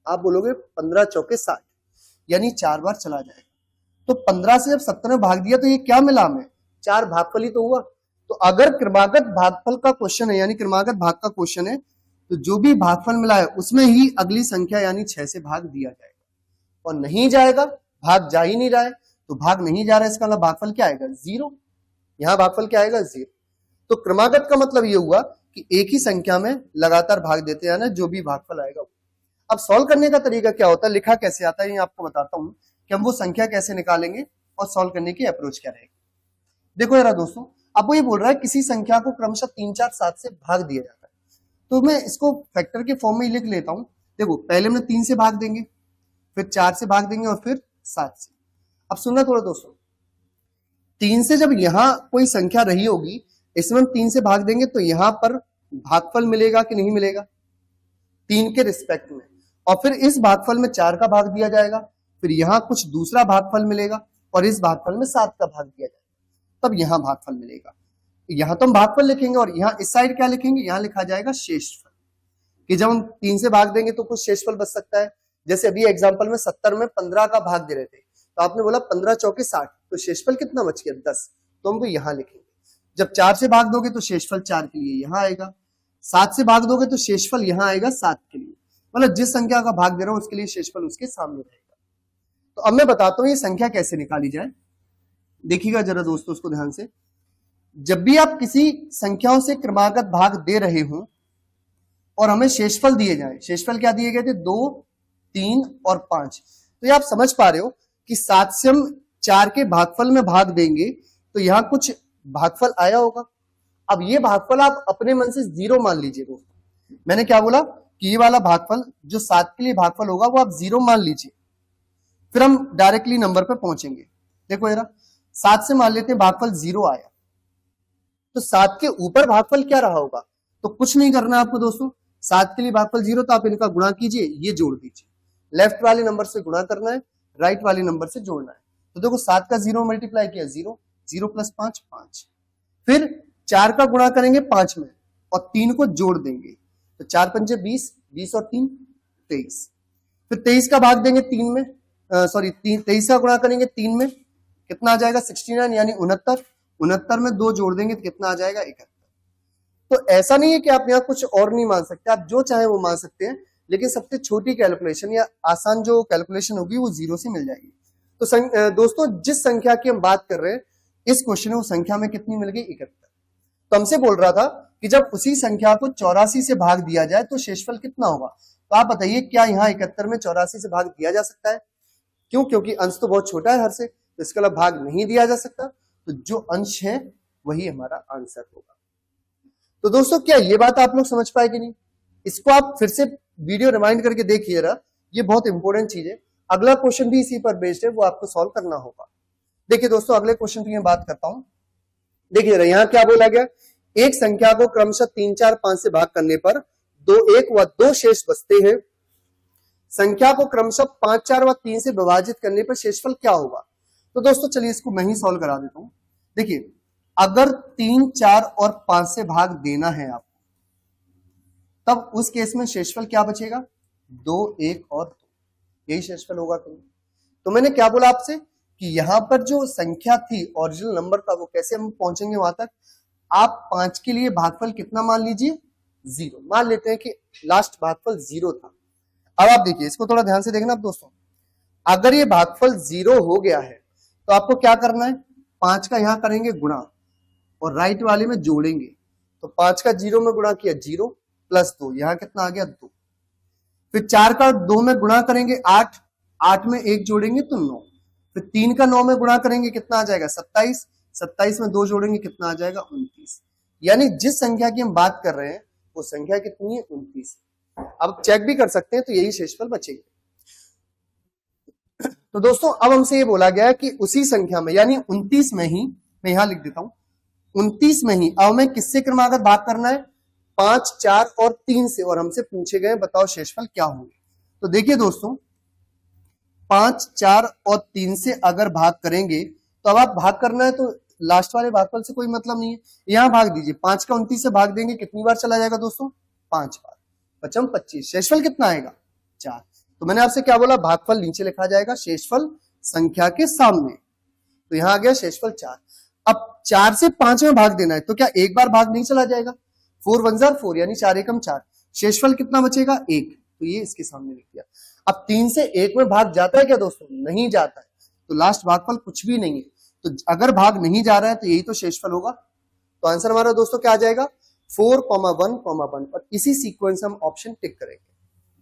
आप बोलोगे 15 चौके 60, यानी 4 बार चला जाएगा। तो 15 से जब 70 में भाग दिया तो ये क्या मिला हमें? 4 भागफल ही तो हुआ। तो अगर क्रमागत भागफल का क्वेश्चन है, यानी क्रमागत भाग का क्वेश्चन है, तो जो भी भागफल मिला है उसमें ही अगली संख्या यानी 6 से भाग दिया जाएगा। और नहीं जाएगा, भाग जा ही नहीं रहा है, तो भाग नहीं जा रहा है, इसका मतलब भागफल क्या आएगा? 0। यहां भागफल क्या आएगा? 0। तो क्रमागत का मतलब ये हुआ कि एक ही संख्या में लगातार भाग देते हैं ना, जो भी भागफल आएगा। अब सॉल्व करने का तरीका क्या होता है, लिखा कैसे आता है, ये आपको बताता हूं कि हम वो संख्या कैसे निकालेंगे और सॉल्व करने की अप्रोच क्या रहेगी। देखो यार दोस्तों, अब वो ये बोल रहा है किसी संख्या को क्रमशः 3, 4, 7 से भाग दिया जाता है, तो मैं इसको फैक्टर के फॉर्म में लिख लेता हूं। देखो पहले हम 3 से भाग देंगे, फिर 4 से भाग देंगे और फिर 7 से। अब सुनना थोड़ा दोस्तों, 3 से जब यहां कोई संख्या रही होगी, इसमें हम 3 से भाग देंगे तो यहां पर भागफल मिलेगा कि नहीं मिलेगा? 3 के रिस्पेक्ट में। और फिर इस भागफल में 4 का भाग दिया जाएगा, फिर यहां कुछ दूसरा भागफल मिलेगा और इस भागफल में 7 का भाग दिया जाएगा, तब यहां भागफल मिलेगा। यहां तो हम भागफल लिखेंगे और यहां इस साइड क्या लिखेंगे? यहां लिखा जाएगा शेषफल, कि जब हम 3 से भाग देंगे तो कुछ शेषफल बच सकता है। जैसे अभी एग्जांपल में 70 में 15 का भाग दे रहे थे, तो आपने बोला 15 चौके 60, तो शेषफल कितना बच गया? 10, तो हमको यहां लिखेंगे। जब 4 से भाग दोगे तो शेषफल 4 के लिए यहां आएगा, 7 से भाग दोगे तो शेषफल यहां आएगा 7 के लिए, मतलब जिस संख्या का भाग दे रहा हूं उसके लिए शेषफल उसके सामने रहेगा। तो अब मैं बताता हूं ये संख्या कैसे निकाली जाए। देखिएगा जरा दोस्तों उसको ध्यान से। जब भी आप किसी संख्याओं से क्रमागत भाग दे रहे हो और हमें शेषफल दिए जाए, शेषफल क्या दिए गए थे? 2, 3 और 5। तो ये आप समझ पा रहे हो कि 7 से हम 4 के भागफल में भाग देंगे तो यहां कुछ भागफल आया होगा। अब ये भागफल आप अपने मन से 0 मान लीजिए दोस्तों। मैंने क्या बोला कि ये वाला भागफल जो 7 के लिए भागफल होगा वो आप 0 मान लीजिए, फिर हम डायरेक्टली नंबर पे पहुंचेंगे। देखो जरा, 7 से मान लेते हैं भागफल 0 आया, तो 7 के ऊपर भागफल क्या रहा होगा? तो कुछ नहीं करना आपको दोस्तों, 7 के लिए भागफल 0, तो आप इनका गुणा कीजिए, ये जोड़ दीजिए। लेफ्ट वाले नंबर से गुणा करना है, राइट वाले नंबर से जोड़ना है। तो देखो 7 का 0 मल्टीप्लाई किया 0, 0 प्लस 5 5, फिर 4 का गुणा करेंगे 5 में और 3 को जोड़ देंगे, तो 4 पंजे 20, 20 और 3 23, फिर 23 का भाग देंगे 3 में, सॉरी 23 का गुणा करेंगे 3 में, कितना आ जाएगा? 69, यानी 69, 69 में 2 जोड़ देंगे तो कितना आ जाएगा? 71। तो ऐसा नहीं है कि आप यहाँ कुछ और नहीं मान सकते, आप जो चाहे वो मान सकते हैं, लेकिन सबसे छोटी कैलकुलेशन या आसान जो कैलकुलेशन होगी वो 0 से मिल जाएगी। तो दोस्तों जिस संख्या की हम बात कर रहे हैं इस क्वेश्चन में, वो संख्या में कितनी मिल गई? 71। तो हमसे बोल रहा था कि जब उसी संख्या को 84 से भाग दिया जाए तो शेषफल कितना होगा। तो आप बताइए क्या यहाँ 71 में 84 से भाग दिया जा सकता है? क्यों? क्योंकि अंश तो बहुत छोटा है हर से, तो इसका भाग नहीं दिया जा सकता। तो जो अंश है वही हमारा आंसर होगा। तो दोस्तों क्या ये बात आप लोग समझ पाए कि नहीं? इसको आप फिर से वीडियो रिमाइंड करके देखिए जरा, ये बहुत इंपॉर्टेंट चीज है। अगला क्वेश्चन भी इसी पर बेस्ड है, वो आपको सॉल्व करना होगा। देखिए दोस्तों अगले क्वेश्चन की मैं बात करता हूं। देखिए जरा यहाँ क्या बोला गया, एक संख्या को क्रमशः 3, 4, 5 से भाग करने पर 2 1 व 2 शेष बचते हैं। संख्या को क्रमशः 5, 4 व 3 से विभाजित करने पर शेषफल क्या होगा? तो दोस्तों चलिए इसको मैं ही सॉल्व करा देता हूं। देखिए अगर 3, 4 और 5 से भाग देना है आपको, तब उस केस में शेषफल क्या बचेगा? 2, 1 और 2, यही शेषफल होगा कि नहीं? तो मैंने क्या बोला आपसे कि यहां पर जो संख्या थी ओरिजिनल नंबर था, वो कैसे हम पहुंचेंगे वहां तक? आप 5 के लिए भागफल कितना मान लीजिए? 0 मान लेते हैं कि लास्ट भागफल 0 था। अब आप देखिए इसको थोड़ा ध्यान से देखना आप दोस्तों, अगर ये भागफल 0 हो गया है तो आपको क्या करना है? 5 का यहां करेंगे गुणा और राइट वाले में जोड़ेंगे। तो 5 का 0 में गुणा किया 0 प्लस 2, यहां कितना आ गया? 2। फिर 4 का 2 में गुणा करेंगे 8, 8 में 1 जोड़ेंगे तो 9। फिर 3 का 9 में गुणा करेंगे कितना आ जाएगा? 27, 27 में 2 जोड़ेंगे कितना आ जाएगा? 29। यानी जिस संख्या की हम बात कर रहे हैं वो संख्या कितनी है? 29। अब चेक भी कर सकते हैं, तो यही शेषफल बचेगा। तो दोस्तों अब हमसे ये बोला गया है कि उसी संख्या में यानी 29 में ही, मैं यहां लिख देता हूं 29 में ही, अब हमें किससे क्रमागत भाग करना है? 5, 4 और 3 से, और हमसे पूछे गए बताओ शेषफल क्या होंगे। तो देखिए दोस्तों 5, 4 और 3 से अगर भाग करेंगे तो अब आप भाग करना है तो लास्ट वाले भागफल से कोई मतलब नहीं है, यहां भाग दीजिए। 5 का 29 से भाग देंगे कितनी बार चला जाएगा दोस्तों? 5 बार, बचम 25। शेषफल कितना आएगा? 4। तो मैंने आपसे क्या बोला? भागफल नीचे लिखा जाएगा, शेषफल संख्या के सामने। तो यहां आ गया शेषफल 4। अब 4 से 5 में भाग देना है तो क्या एक बार भाग नहीं चला जाएगा? 4 1 जार 4 यानी 4 एकम 4। शेषफल कितना बचेगा? 1। तो ये इसके सामने लिख दिया। अब 3 से 1 में भाग जाता है क्या दोस्तों? नहीं जाता है, तो लास्ट भागफल कुछ भी नहीं है। तो अगर भाग नहीं जा रहा है तो यही तो शेषफल होगा। तो आंसर हमारा दोस्तों क्या आ जाएगा? 4, 1, 1, और इसी सीक्वेंस हम ऑप्शन टिक करेंगे,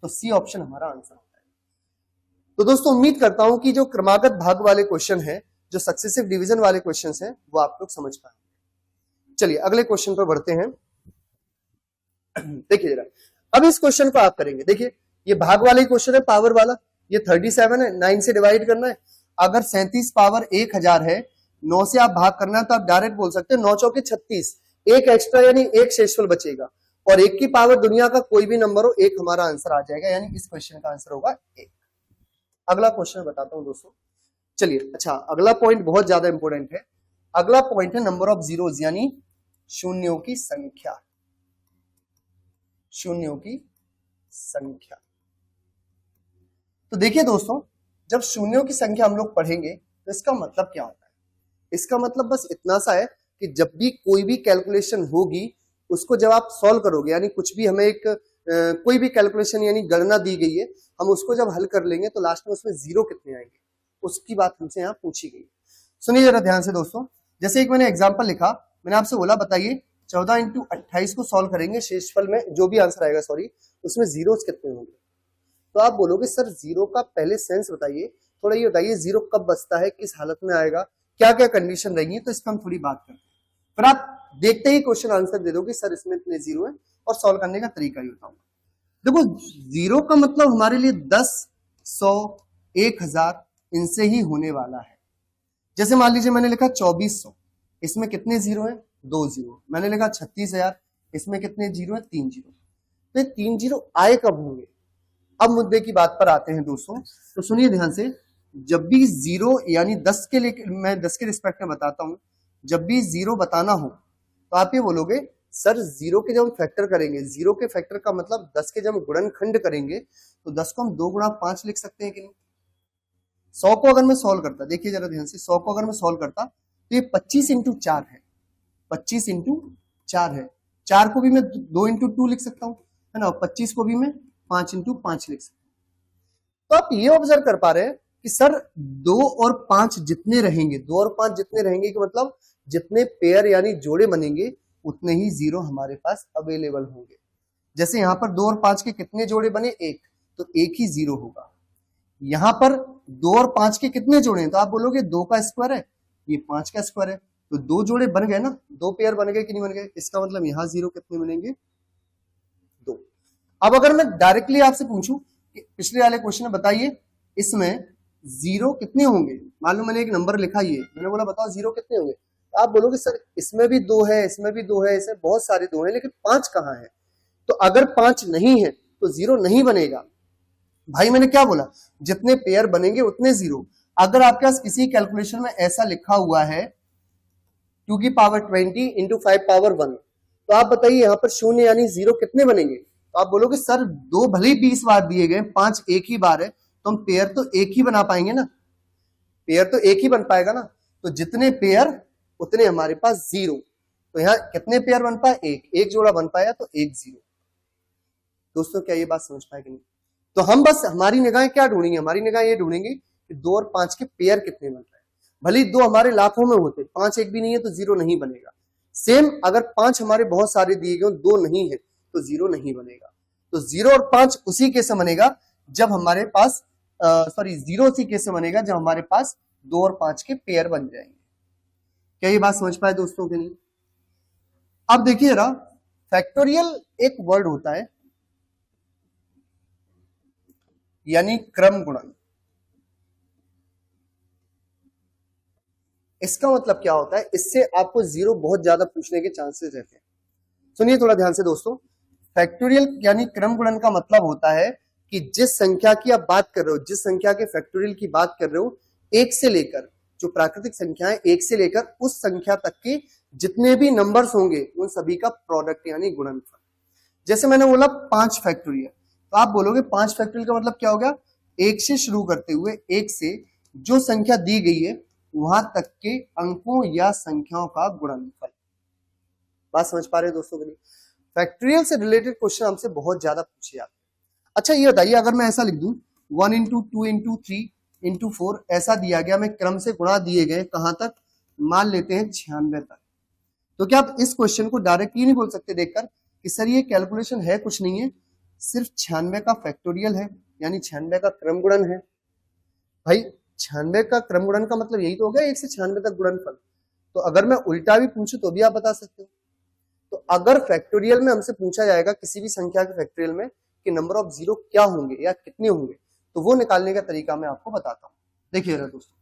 तो सी ऑप्शन हमारा आंसर होता है। तो दोस्तों उम्मीद करता हूं कि जो क्रमागत भाग वाले क्वेश्चन है, जो सक्सेसिव डिवीजन वाले क्वेश्चंस हैं, वो आप लोग समझ पाएंगे। चलिए अगले क्वेश्चन पर बढ़ते हैं। देखिए जरा, अब इस क्वेश्चन को आप करेंगे। देखिए ये भाग वाला ही क्वेश्चन है, पावर वाला। ये 37 है, 9 से डिवाइड करना है। अगर 37 पावर 1000 है, 9 से आप भाग करना है तो आप डायरेक्ट बोल सकते हैं 9 चौके 36, एक एक्स्ट्रा यानी एक शेषफल बचेगा, और 1 की पावर दुनिया का कोई भी नंबर हो, 1 हमारा आंसर आ जाएगा, यानी इस क्वेश्चन का आंसर होगा 1। अगला क्वेश्चन बताता हूं दोस्तों। चलिए अच्छा, अगला पॉइंट बहुत ज्यादा इंपॉर्टेंट है। अगला पॉइंट है नंबर ऑफ जीरोज, यानी शून्यों की संख्या। शून्यों की संख्या। तो देखिए दोस्तों, जब शून्यों की संख्या हम लोग पढ़ेंगे तो इसका मतलब क्या होता है? इसका मतलब बस इतना सा है कि जब भी कोई भी कैलकुलेशन होगी, उसको जब आप सॉल्व करोगे, यानी कुछ भी हमें एक कोई भी कैलकुलेशन यानी गणना दी गई है, हम उसको जब हल कर लेंगे तो लास्ट में उसमें जीरो कितने आएंगे, उसकी बात हमसे यहाँ पूछी गई। सुनिए जरा ध्यान से दोस्तों। जैसे एक मैंने एग्जांपल लिखा, मैंने आपसे बोला बताइए 14 × 28 को सॉल्व करेंगे, शेषफल में जो भी आंसर आएगा उसमें जीरोस कितने होंगे। तो आप बोलोगे सर जीरो का पहले सेंस बताइए, थोड़ा ये बताइए जीरो कब बचता है, किस हालत में आएगा, क्या क्या कंडीशन रहेंगी, तो इस पर हम थोड़ी बात करते हैं। फिर आप देखते ही क्वेश्चन आंसर दे दोगे सर इसमें इतने जीरो है, और सॉल्व करने का तरीका ही बताऊंगा। देखो जीरो का मतलब हमारे लिए 10, 100, 1000 इनसे ही होने वाला है। जैसे मान लीजिए मैंने लिखा 2400, इसमें कितने जीरो है? 2 जीरो। मैंने लिखा 36000, इसमें कितने जीरो है? 3 जीरो। तो ये 3 जीरो आए कब होंगे? अब मुद्दे की बात पर आते हैं दोस्तों, तो सुनिए ध्यान से। जब भी जीरो यानी 10 के लिए, मैं 10 के रिस्पेक्ट में बताता हूं, जब भी जीरो बताना हो तो आप ये बोलोगे सर जीरो के जब हम फैक्टर करेंगे, जीरो के फैक्टर का मतलब 10 के जब हम गुणनखंड करेंगे तो 10 को हम 2 × 5 लिख सकते हैं कि नहीं। 100 को अगर मैं सॉल्व करता, देखिए जरा ध्यान से, 100 को अगर मैं सॉल्व करता तो ये 25 × 4 है, 25 × 4 है। 4 को भी मैं 2 × 2 लिख सकता हूँ, है ना। 25 को भी मैं 5 × 5 लिख सकता हूँ। तो आप ये ऑब्जर्व कर पा रहे हैं कि सर 2 और 5 जितने रहेंगे, 2 और 5 जितने रहेंगे कि मतलब जितने पेयर यानी जोड़े बनेंगे उतने ही जीरो हमारे पास अवेलेबल होंगे। जैसे यहाँ पर 2 और 5 के कितने जोड़े बने? 1, तो 1 ही जीरो होगा। यहाँ पर 2 और 5 के कितने जोड़े हैं? तो आप बोलोगे 2 का स्क्वायर है, ये 5 का स्क्वायर है, तो दो जोड़े बन गए ना, दो पेयर बन गए कि नहीं बन गए, इसका मतलब यहाँ जीरो कितने बनेंगे, दो। अब अगर मैं डायरेक्टली आपसे पूछूं कि पिछले वाले क्वेश्चन में बताइए इसमें जीरो कितने होंगे, मान लो मैंने एक नंबर लिखा, ये मैंने बोला बताओ जीरो कितने होंगे, तो आप बोलोगे सर इसमें भी दो है, इसमें भी दो है, इसमें बहुत सारे दो है, लेकिन पांच कहाँ है, तो अगर पांच नहीं है तो जीरो नहीं बनेगा। भाई मैंने क्या बोला, जितने पेयर बनेंगे उतने जीरो। अगर आपके पास किसी कैलकुलेशन में ऐसा लिखा हुआ है 2 की पावर 20 इंटू 5 पावर 1, तो आप बताइए यहाँ पर शून्य यानी जीरो कितने बनेंगे, तो आप बोलोगे सर दो भले ही 20 बार दिए गए, पांच एक ही बार है, तो हम पेयर तो एक ही बना पाएंगे ना, पेयर तो एक ही बन पाएगा ना, तो जितने पेयर उतने हमारे पास जीरो। तो यहाँ कितने पेयर बन पाए, एक जोड़ा बन पाया तो एक जीरो। दोस्तों क्या ये बात समझ पाए कि नहीं? तो हम बस हमारी निगाहें क्या ढूंढेंगे, हमारी निगाहें ये ढूंढेंगे कि 2 और 5 के पेयर कितने बन रहे हैं। भले ही 2 हमारे लाखों में होते, 5 एक भी नहीं है तो जीरो नहीं बनेगा। सेम अगर 5 हमारे बहुत सारे दिए गए, 2 नहीं है तो जीरो नहीं बनेगा। तो 0 और 5 उसी केस में बनेगा जब हमारे पास जीरो उसी केस में बनेगा जब हमारे पास 2 और 5 के पेयर बन जाएंगे। क्या ये बात समझ पाए दोस्तों के नहीं? अब देखिए जरा, फैक्टोरियल एक वर्ड होता है यानी क्रम गुणन। इसका मतलब क्या होता है, इससे आपको जीरो बहुत ज्यादा पूछने के चांसेस रहते हैं। सुनिए थोड़ा ध्यान से दोस्तों, फैक्टोरियल यानी क्रम गुणन का मतलब होता है कि जिस संख्या की आप बात कर रहे हो, जिस संख्या के फैक्टोरियल की बात कर रहे हो, एक से लेकर, जो प्राकृतिक संख्याएं एक से लेकर उस संख्या तक के जितने भी नंबर्स होंगे उन सभी का प्रोडक्ट यानी गुणनफल। जैसे मैंने बोला 5 फैक्टोरियल, तो आप बोलोगे 5 फैक्टोरियल का मतलब क्या हो गया, एक से शुरू करते हुए, एक से जो संख्या दी गई है वहां तक के अंकों या संख्याओं का गुणनफल। बात समझ पा रहे हैं दोस्तों के लिए? फैक्टोरियल से रिलेटेड क्वेश्चन हमसे बहुत ज्यादा पूछे जाते हैं। अच्छा ये बताइए, अगर मैं ऐसा लिख दूं 1 इंटू 2 इंटू 3 इंटू 4 ऐसा दिया गया, मैं क्रम से गुणा दिए गए कहां तक, मान लेते हैं 96 तक, तो क्या आप इस क्वेश्चन को डायरेक्टली नहीं बोल सकते देखकर कि सर ये कैलकुलेशन है कुछ नहीं है, सिर्फ 96 का फैक्टोरियल है यानी 96 का क्रम गुणन है। भाई 96 का क्रम गुणन का मतलब यही तो हो गया 1 से 96 तक गुणनफल। तो अगर मैं उल्टा भी पूछूं तो भी आप बता सकते हो। तो अगर फैक्टोरियल में हमसे पूछा जाएगा किसी भी संख्या के फैक्टोरियल में कि नंबर ऑफ जीरो क्या होंगे या कितने होंगे, तो वो निकालने का तरीका मैं आपको बताता हूं। देखिए दोस्तों,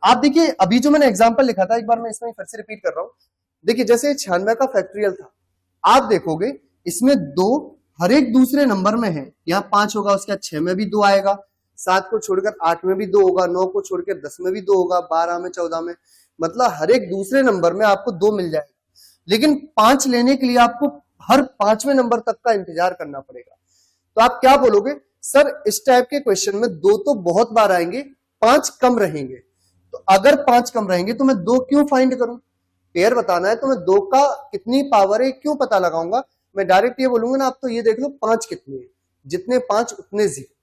आप देखिए अभी जो मैंने एग्जांपल लिखा था, एक बार मैं इसमें फिर से रिपीट कर रहा हूं। देखिए जैसे 96 का फैक्टोरियल था, आप देखोगे इसमें 2 हर एक दूसरे नंबर में है, यहाँ 5 होगा, उसके बाद 6 में भी 2 आएगा, 7 को छोड़कर 8 में भी 2 होगा, 9 को छोड़कर 10 में भी 2 होगा, 12 में 14 में, मतलब हर एक दूसरे नंबर में आपको 2 मिल जाएगा। लेकिन 5 लेने के लिए आपको हर 5वें नंबर तक का इंतजार करना पड़ेगा। तो आप क्या बोलोगे, सर इस टाइप के क्वेश्चन में 2 तो बहुत बार आएंगे, 5 कम रहेंगे। तो अगर 5 कम रहेंगे तो मैं 2 क्यों फाइंड करूं, पेयर बताना है तो मैं 2 का कितनी पावर है क्यों पता लगाऊंगा, मैं डायरेक्ट ये बोलूंगा ना, आप तो ये देख लो 5 कितने हैं, जितने 5 उतने जीरो।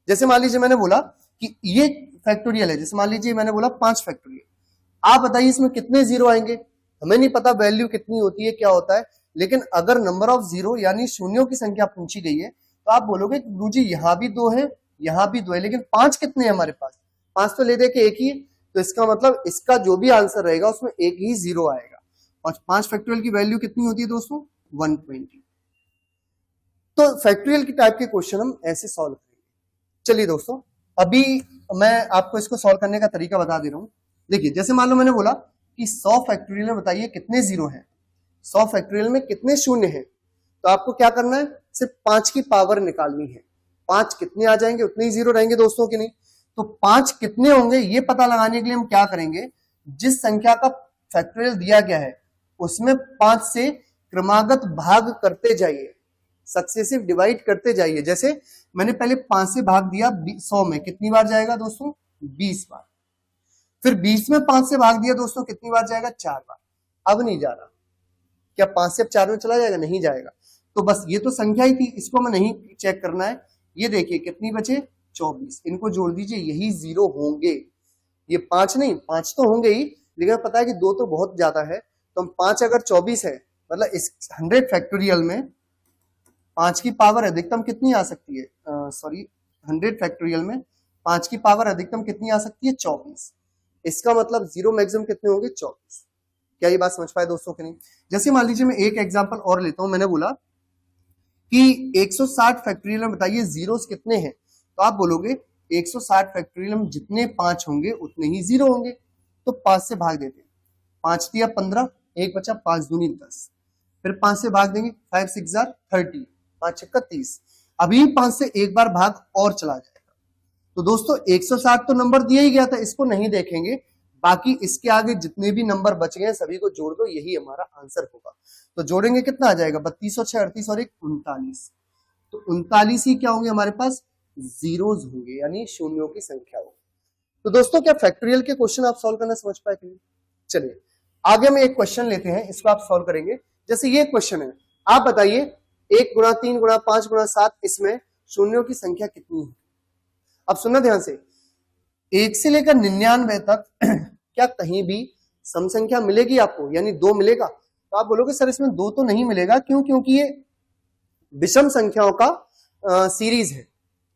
जैसे मान लीजिए मैंने बोला कि ये फैक्टोरियल है, जैसे मान लीजिए मैंने बोला 5 फैक्टोरियल, आप बताइए इसमें कितने जीरो आएंगे, हमें नहीं पता वैल्यू कितनी होती है क्या होता है, लेकिन अगर नंबर ऑफ जीरो यानी शून्यों की संख्या पूछी गई है तो आप बोलोगे गुरुजी यहाँ भी 2 है, यहाँ भी 2 है, लेकिन 5 कितने हैं हमारे पास, 5 तो ले दे के एक ही, तो इसका मतलब इसका जो भी आंसर रहेगा उसमें एक ही जीरो आएगा। और 5 फैक्टोरियल की वैल्यू कितनी होती है दोस्तों, 120। तो फैक्टोरियल की टाइप के क्वेश्चन हम ऐसे सॉल्व करेंगे। चलिए दोस्तों, अभी मैं आपको इसको सॉल्व करने का तरीका बता दे रहा हूं। देखिए जैसे मान लो मैंने बोला कि 100 फैक्टोरियल में बताइए कितने जीरो हैं, 100 फैक्टोरियल में कितने शून्य हैं, तो आपको क्या करना है, सिर्फ 5 की पावर निकालनी है। 5 कितने आ जाएंगे उतने ही जीरो रहेंगे दोस्तों की नहीं। तो 5 कितने होंगे ये पता लगाने के लिए हम क्या करेंगे, जिस संख्या का फैक्टोरियल दिया गया है उसमें 5 से क्रमागत भाग करते जाइए, सक्सेसिव डिवाइड करते जाइए। जैसे मैंने पहले 5 से भाग दिया 100 में, कितनी बार जाएगा दोस्तों, 20 बार। फिर 20 में 5 से भाग दिया दोस्तों, कितनी बार जाएगा, 4 बार। अब नहीं जा रहा, क्या 5 से अब 4 में चला जाएगा, नहीं जाएगा। तो बस ये तो संख्या ही थी, इसको हमें नहीं चेक करना है। ये देखिए कितनी बचे, 24, इनको जोड़ दीजिए, यही जीरो होंगे। ये 5 नहीं, 5 तो होंगे ही, लेकिन पता है कि 2 तो बहुत ज्यादा है, तो हम 5 अगर 24 है, मतलब इस 100 फैक्टोरियल में 5 की पावर अधिकतम कितनी आ सकती है, 100 फैक्टोरियल में 5 की पावर अधिकतम कितनी आ सकती है, 24। इसका मतलब जीरो मैक्सिमम कितने होंगे 24। क्या ये बात समझ पाए दोस्तों कि नहीं? जैसे मान लीजिए मैं एक एग्जांपल और लेता हूं, मैंने बोला कि 160 फैक्टोरियल में बताइए जीरोस कितने हैं, तो आप बोलोगे 160 फैक्टोरियल में जितने 5 होंगे उतने ही जीरो होंगे, तो 5 से भाग देते हैं, 5 दिया 15, एक बचा 5 दूनी 10, फिर 5 से भाग देंगे, 5 6 30, 5 छक्का 30, अभी 5 से एक बार भाग और चला जाएगा। तो दोस्तों 160 तो नंबर दिया ही गया था, इसको नहीं देखेंगे, बाकी इसके आगे जितने भी नंबर बच गए सभी को जोड़ दो, यही हमारा आंसर होगा। तो जोड़ेंगे कितना आ जाएगा, 32 और 6 38 और 1 39, तो 39 ही क्या होंगे हमारे पास, जीरोज होंगे, यानी शून्यों की संख्या होगी। तो दोस्तों क्या फैक्टोरियल के क्वेश्चन आप सॉल्व करना समझ पाए कि नहीं? चलिए आगे हम एक क्वेश्चन लेते हैं, इसको आप सॉल्व करेंगे। जैसे ये क्वेश्चन है, आप बताइए 1 गुणा 3 गुणा 5 गुणा 7, इसमें शून्यों की संख्या कितनी है? अब सुनना ध्यान से, 1 से लेकर 99 तक क्या कहीं भी सम संख्या मिलेगी आपको, यानी 2 मिलेगा? तो आप बोलोगे सर इसमें 2 तो नहीं मिलेगा, क्यों? क्योंकि ये विषम संख्याओं का सीरीज है,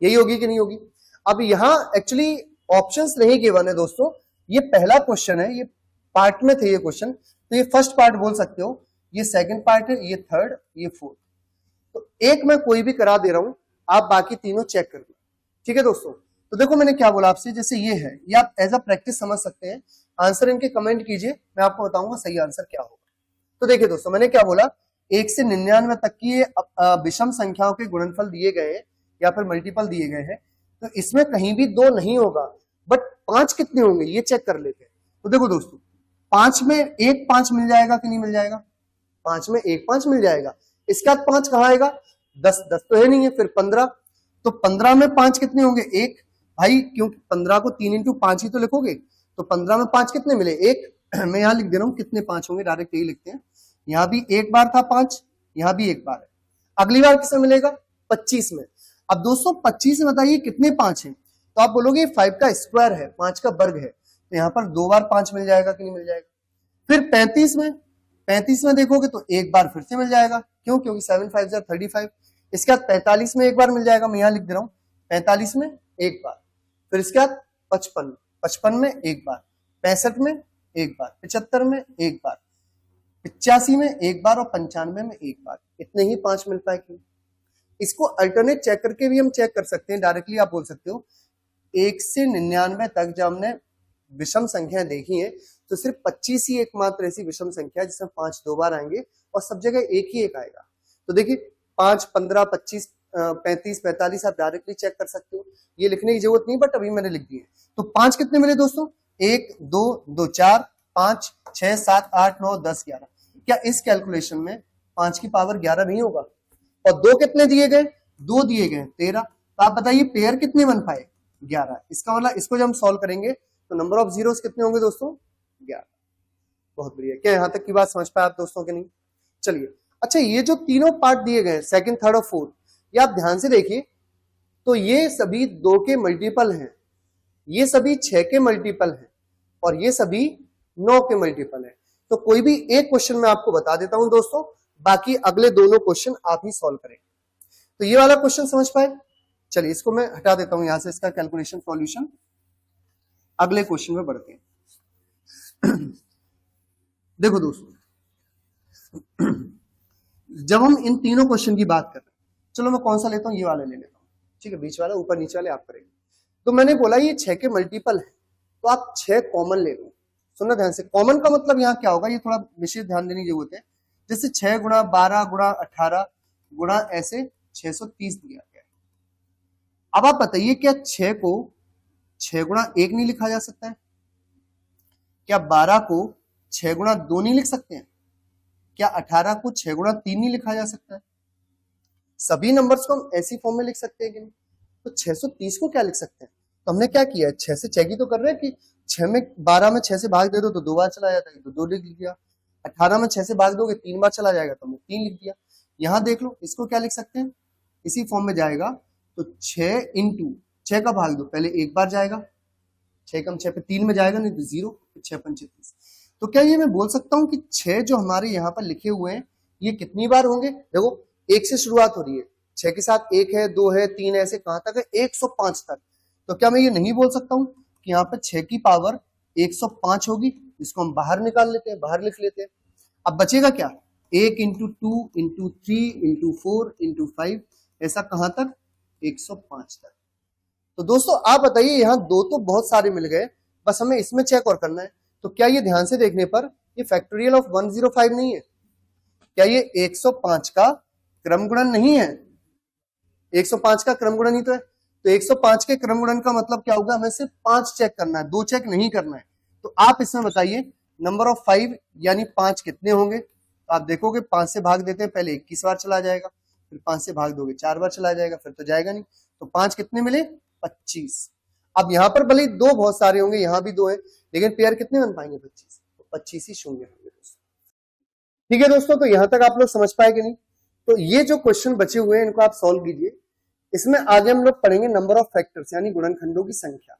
यही होगी कि नहीं होगी? अब यहां एक्चुअली ऑप्शंस नहीं गिवन है दोस्तों, ये पहला क्वेश्चन है, ये पार्ट में थे ये क्वेश्चन, तो ये फर्स्ट पार्ट बोल सकते हो, ये सेकंड पार्ट है, ये थर्ड, ये फोर्थ। तो एक मैं कोई भी करा दे रहा हूं, आप बाकी तीनों चेक कर लो, ठीक है दोस्तों? तो देखो मैंने क्या बोला आपसे, जैसे ये है, ये आप एज अ प्रैक्टिस समझ सकते हैं, आंसर इनके कमेंट कीजिए, मैं आपको बताऊंगा सही आंसर क्या होगा। तो देखिए दोस्तों मैंने क्या बोला, 1 से 99 तक की विषम संख्याओं के गुणनफल दिए गए हैं या फिर मल्टीपल दिए गए हैं, तो इसमें कहीं भी 2 नहीं होगा, बट 5 कितने होंगे ये चेक कर लेते हैं। तो देखो दोस्तों 5 में एक 5 मिल जाएगा कि नहीं मिल जाएगा? 5 में एक 5 मिल जाएगा, इसके बाद 5 कहां आएगा, 10 तो है नहीं है, फिर 15, तो 15 में 5 कितने होंगे, एक भाई, क्योंकि 15 को 3 इंटू 5 ही तो लिखोगे, तो 15 में 5 कितने मिले, एक। मैं यहां लिख दे रहा हूं कितने 5 होंगे, डायरेक्ट यही लिखते हैं, यहां भी एक बार था 5, यहां भी एक बार है, अगली बार किसमें मिलेगा, 25 में। अब दोस्तों 25 में बताइए कितने 5 हैं, तो आप बोलोगे 5 का स्क्वायर है, 5 का वर्ग है, तो यहाँ पर 2 बार 5 मिल जाएगा कि नहीं मिल जाएगा? फिर 35 में देखोगे तो एक बार फिर से मिल जाएगा, क्यों? क्योंकि 7 5 35। इसके बाद 45 में एक बार मिल जाएगा, मैं यहां लिख दे रहा हूं 45 में एक बार, फिर इसके बाद 55 में एक बार, 65 में एक बार, 75 में एक बार, 85 में एक बार और 95 में एक बार, इतने ही 5 मिल पाए क्यों? इसको अल्टरनेट चेक करके भी हम चेक कर सकते हैं, डायरेक्टली आप बोल सकते हो 1 से 99 तक जब हमने विषम संख्याएं देखी हैं तो सिर्फ 25 ही एकमात्र ऐसी विषम संख्या है जिसमें 5 2 बार आएंगे और सब जगह एक ही एक आएगा। तो देखिए 5 15 25 35 45 आप डायरेक्टली चेक कर सकते हो, ये लिखने की जरूरत नहीं, बट अभी मैंने लिख दिए। तो 5 कितने मिले दोस्तों, 1 2 2 4 5 6 7 8 9 10 11। क्या इस कैलकुलेशन में 5 की पावर 11 नहीं होगा? और 2 कितने दिए गए, 2 दिए गए 13, तो आप बताइए पेयर कितने बन पाए, 11। इसका मतलब इसको जब हम सॉल्व करेंगे तो नंबर ऑफ जीरोस कितने होंगे दोस्तों, 11। बहुत बढ़िया, क्या यहां तक की बात समझ पाए आप दोस्तों के नहीं? चलिए अच्छा, ये जो तीनों पार्ट दिए गए सेकंड थर्ड और फोर्थ, ये आप ध्यान से देखिए, तो ये सभी 2 के मल्टीपल हैं, ये सभी 6 के मल्टीपल हैं और ये सभी 9 के मल्टीपल हैं। तो कोई भी एक क्वेश्चन मैं आपको बता देता हूं दोस्तों, बाकी अगले दोनों क्वेश्चन आप ही सॉल्व करें। तो ये वाला क्वेश्चन समझ पाए? चलिए इसको मैं हटा देता हूं यहां से, इसका कैलकुलेशन सॉल्यूशन। अगले क्वेश्चन में बढ़ते हैं। देखो दोस्तों जब हम इन तीनों क्वेश्चन की बात कर रहे हैं, चलो मैं कौन सा लेता हूं, ये वाला ले लेता हूं, ठीक है, बीच वाला, ऊपर नीचे वाले आप करेंगे। तो मैंने बोला ये 6 के मल्टीपल है, तो आप 6 कॉमन ले लो। सुनना ध्यान से, कॉमन का मतलब यहाँ क्या होगा, ये थोड़ा विशेष ध्यान देने की जरूरत है। जैसे 6 गुणा 12 गुणा 18 गुणा ऐसे 630 दिया गया है। अब आप बताइए क्या 6 को 6 गुणा 1 नहीं लिखा जा सकता है? क्या 12 को 6 गुणा 2 नहीं लिख सकते हैं? क्या 18 को 6 गुणा 3 नहीं लिखा जा सकता है? सभी नंबर्स को हम ऐसी फॉर्म में लिख सकते हैं कि नहीं? तो 630 को क्या लिख सकते हैं? तो हमने क्या किया, 6 से 6 की तो कर रहे हैं कि 6 में 12 में 6 से भाग दे दो तो 2 बार चला जाता है, तो 2 लिख दिया। 18 में 6 से भाग दोगे 3 बार चला जाएगा, तो हमने 3 लिख दिया। यहां देख लो, इसको क्या लिख सकते हैं, इसी फॉर्म में जाएगा, तो 6 इंटू 6 का भाग दो, पहले एक बार जाएगा, 6 कम 6 पे 3 में जाएगा, नहीं तो 0, 6 पंचे 30। तो क्या ये मैं बोल सकता हूं कि 6 जो हमारे यहाँ पर लिखे हुए हैं ये कितनी बार होंगे? देखो 1 से शुरुआत हो रही है, 6 के साथ 1 है 2 है 3 है, ऐसे कहां तक है, 105 तक। तो क्या मैं ये नहीं बोल सकता हूं कि यहाँ पर 6 की पावर 105 होगी, इसको हम बाहर निकाल लेते हैं, बाहर लिख लेते हैं। अब बचेगा क्या, 1 इंटू 2 इंटू 3 इंटू 4 इंटू 5, ऐसा कहां तक, 105 तक। तो दोस्तों आप बताइए, यहाँ दो तो बहुत सारे मिल गए, बस हमें इसमें चेक और करना है। तो क्या ये ध्यान से देखने पर ये फैक्टोरियल ऑफ 105 नहीं है? क्या ये 105 का क्रम गुणन नहीं है? 105 का क्रम गुणन ही तो है। तो 105 के क्रम गुणन का मतलब क्या होगा, हमें सिर्फ 5 चेक करना है, 2 चेक नहीं करना है। तो आप इसमें बताइए नंबर ऑफ 5 यानी 5 कितने होंगे? तो आप देखोगे 5 से भाग देते हैं, पहले 21 बार चला जाएगा, फिर 5 से भाग दोगे 4 बार चला जाएगा, फिर तो जाएगा नहीं। तो 5 कितने मिले, 25। अब यहां पर भले दो बहुत सारे होंगे, यहां भी दो है, लेकिन पेयर कितने बन पाएंगे, 25। तो 25 ही शून्य होंगे दोस्तों। ठीक है दोस्तों, तो यहां तक आप लोग समझ पाए कि नहीं? तो ये जो क्वेश्चन बचे हुए हैं इनको आप सॉल्व कीजिए। इसमें आगे हम लोग पढ़ेंगे नंबर ऑफ फैक्टर्स यानी गुणनखंडों की संख्या।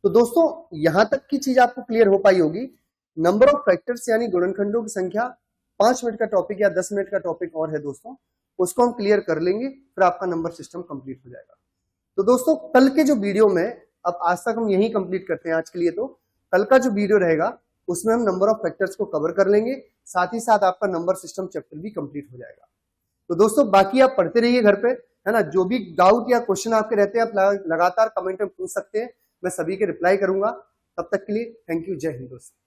तो दोस्तों यहां तक की चीज आपको क्लियर हो पाई होगी। नंबर ऑफ फैक्टर्स यानी गुणनखंडों की संख्या 5 मिनट का टॉपिक या 10 मिनट का टॉपिक और है दोस्तों, उसको हम क्लियर कर लेंगे, फिर आपका नंबर सिस्टम कंप्लीट हो जाएगा। तो दोस्तों कल के जो वीडियो में, अब आज तक हम यही कंप्लीट करते हैं आज के लिए, तो कल का जो वीडियो रहेगा उसमें हम नंबर ऑफ फैक्टर्स को कवर कर लेंगे, साथ ही साथ आपका नंबर सिस्टम चैप्टर भी कंप्लीट हो जाएगा। तो दोस्तों बाकी आप पढ़ते रहिए घर पे, है ना। जो भी डाउट या क्वेश्चन आपके रहते हैं आप लगातार कमेंट में पूछ सकते हैं, मैं सभी के रिप्लाई करूंगा। तब तक के लिए थैंक यू, जय हिंद दोस्तों।